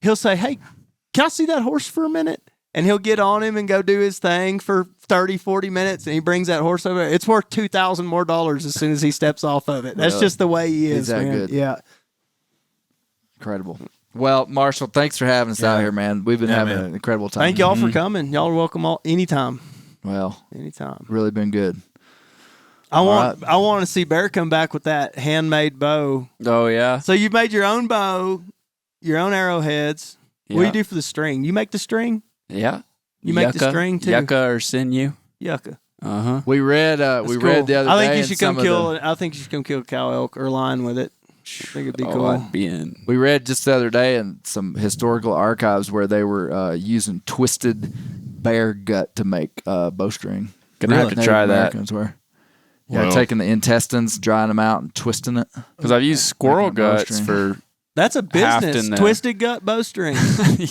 he'll say, "Hey, can I see that horse for a minute?" And he'll get on him and go do his thing for 30, 40 minutes, and he brings that horse over. It's worth $2,000 more as soon as he steps off of it. That's Really? just the way he is, He's that man. good. Yeah. Incredible. Well, Marshall, thanks for having us out here, man. We've been having an incredible time. Thank y'all for coming. Y'all are welcome anytime. Well, Anytime. really been good. I want to see Bear come back with that handmade bow. Oh yeah. So you made your own bow, your own arrowheads. What do Yeah. you do for the string? You make the string? Yeah. You make the string too? Yucca or sinew. Yucca. Uh huh. We read That's read cool. the other day. I think you in should come some of kill. the- I think you should come kill a cow, elk, or lion with it. I think it'd be cool. I'd be in. We read just the other day in some historical archives where they were using twisted bear gut to make bowstring. Gonna have to Native try that. Americans were. Yeah, Well- taking the intestines, drying them out, and twisting it. Because I've used squirrel Making a guts bowstring. for. That's a Halved business. in there. Twisted gut bowstring.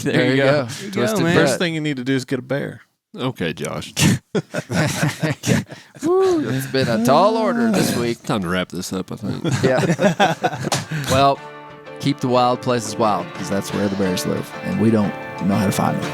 There you go. you go, Twisted man. First gut. thing you need to do is get a bear. Okay, Josh. Woo, it's been a tall order this week. Time to wrap this up, I think. Yeah. Well, keep the wild places wild because that's where the bears live, and we don't know how to find them.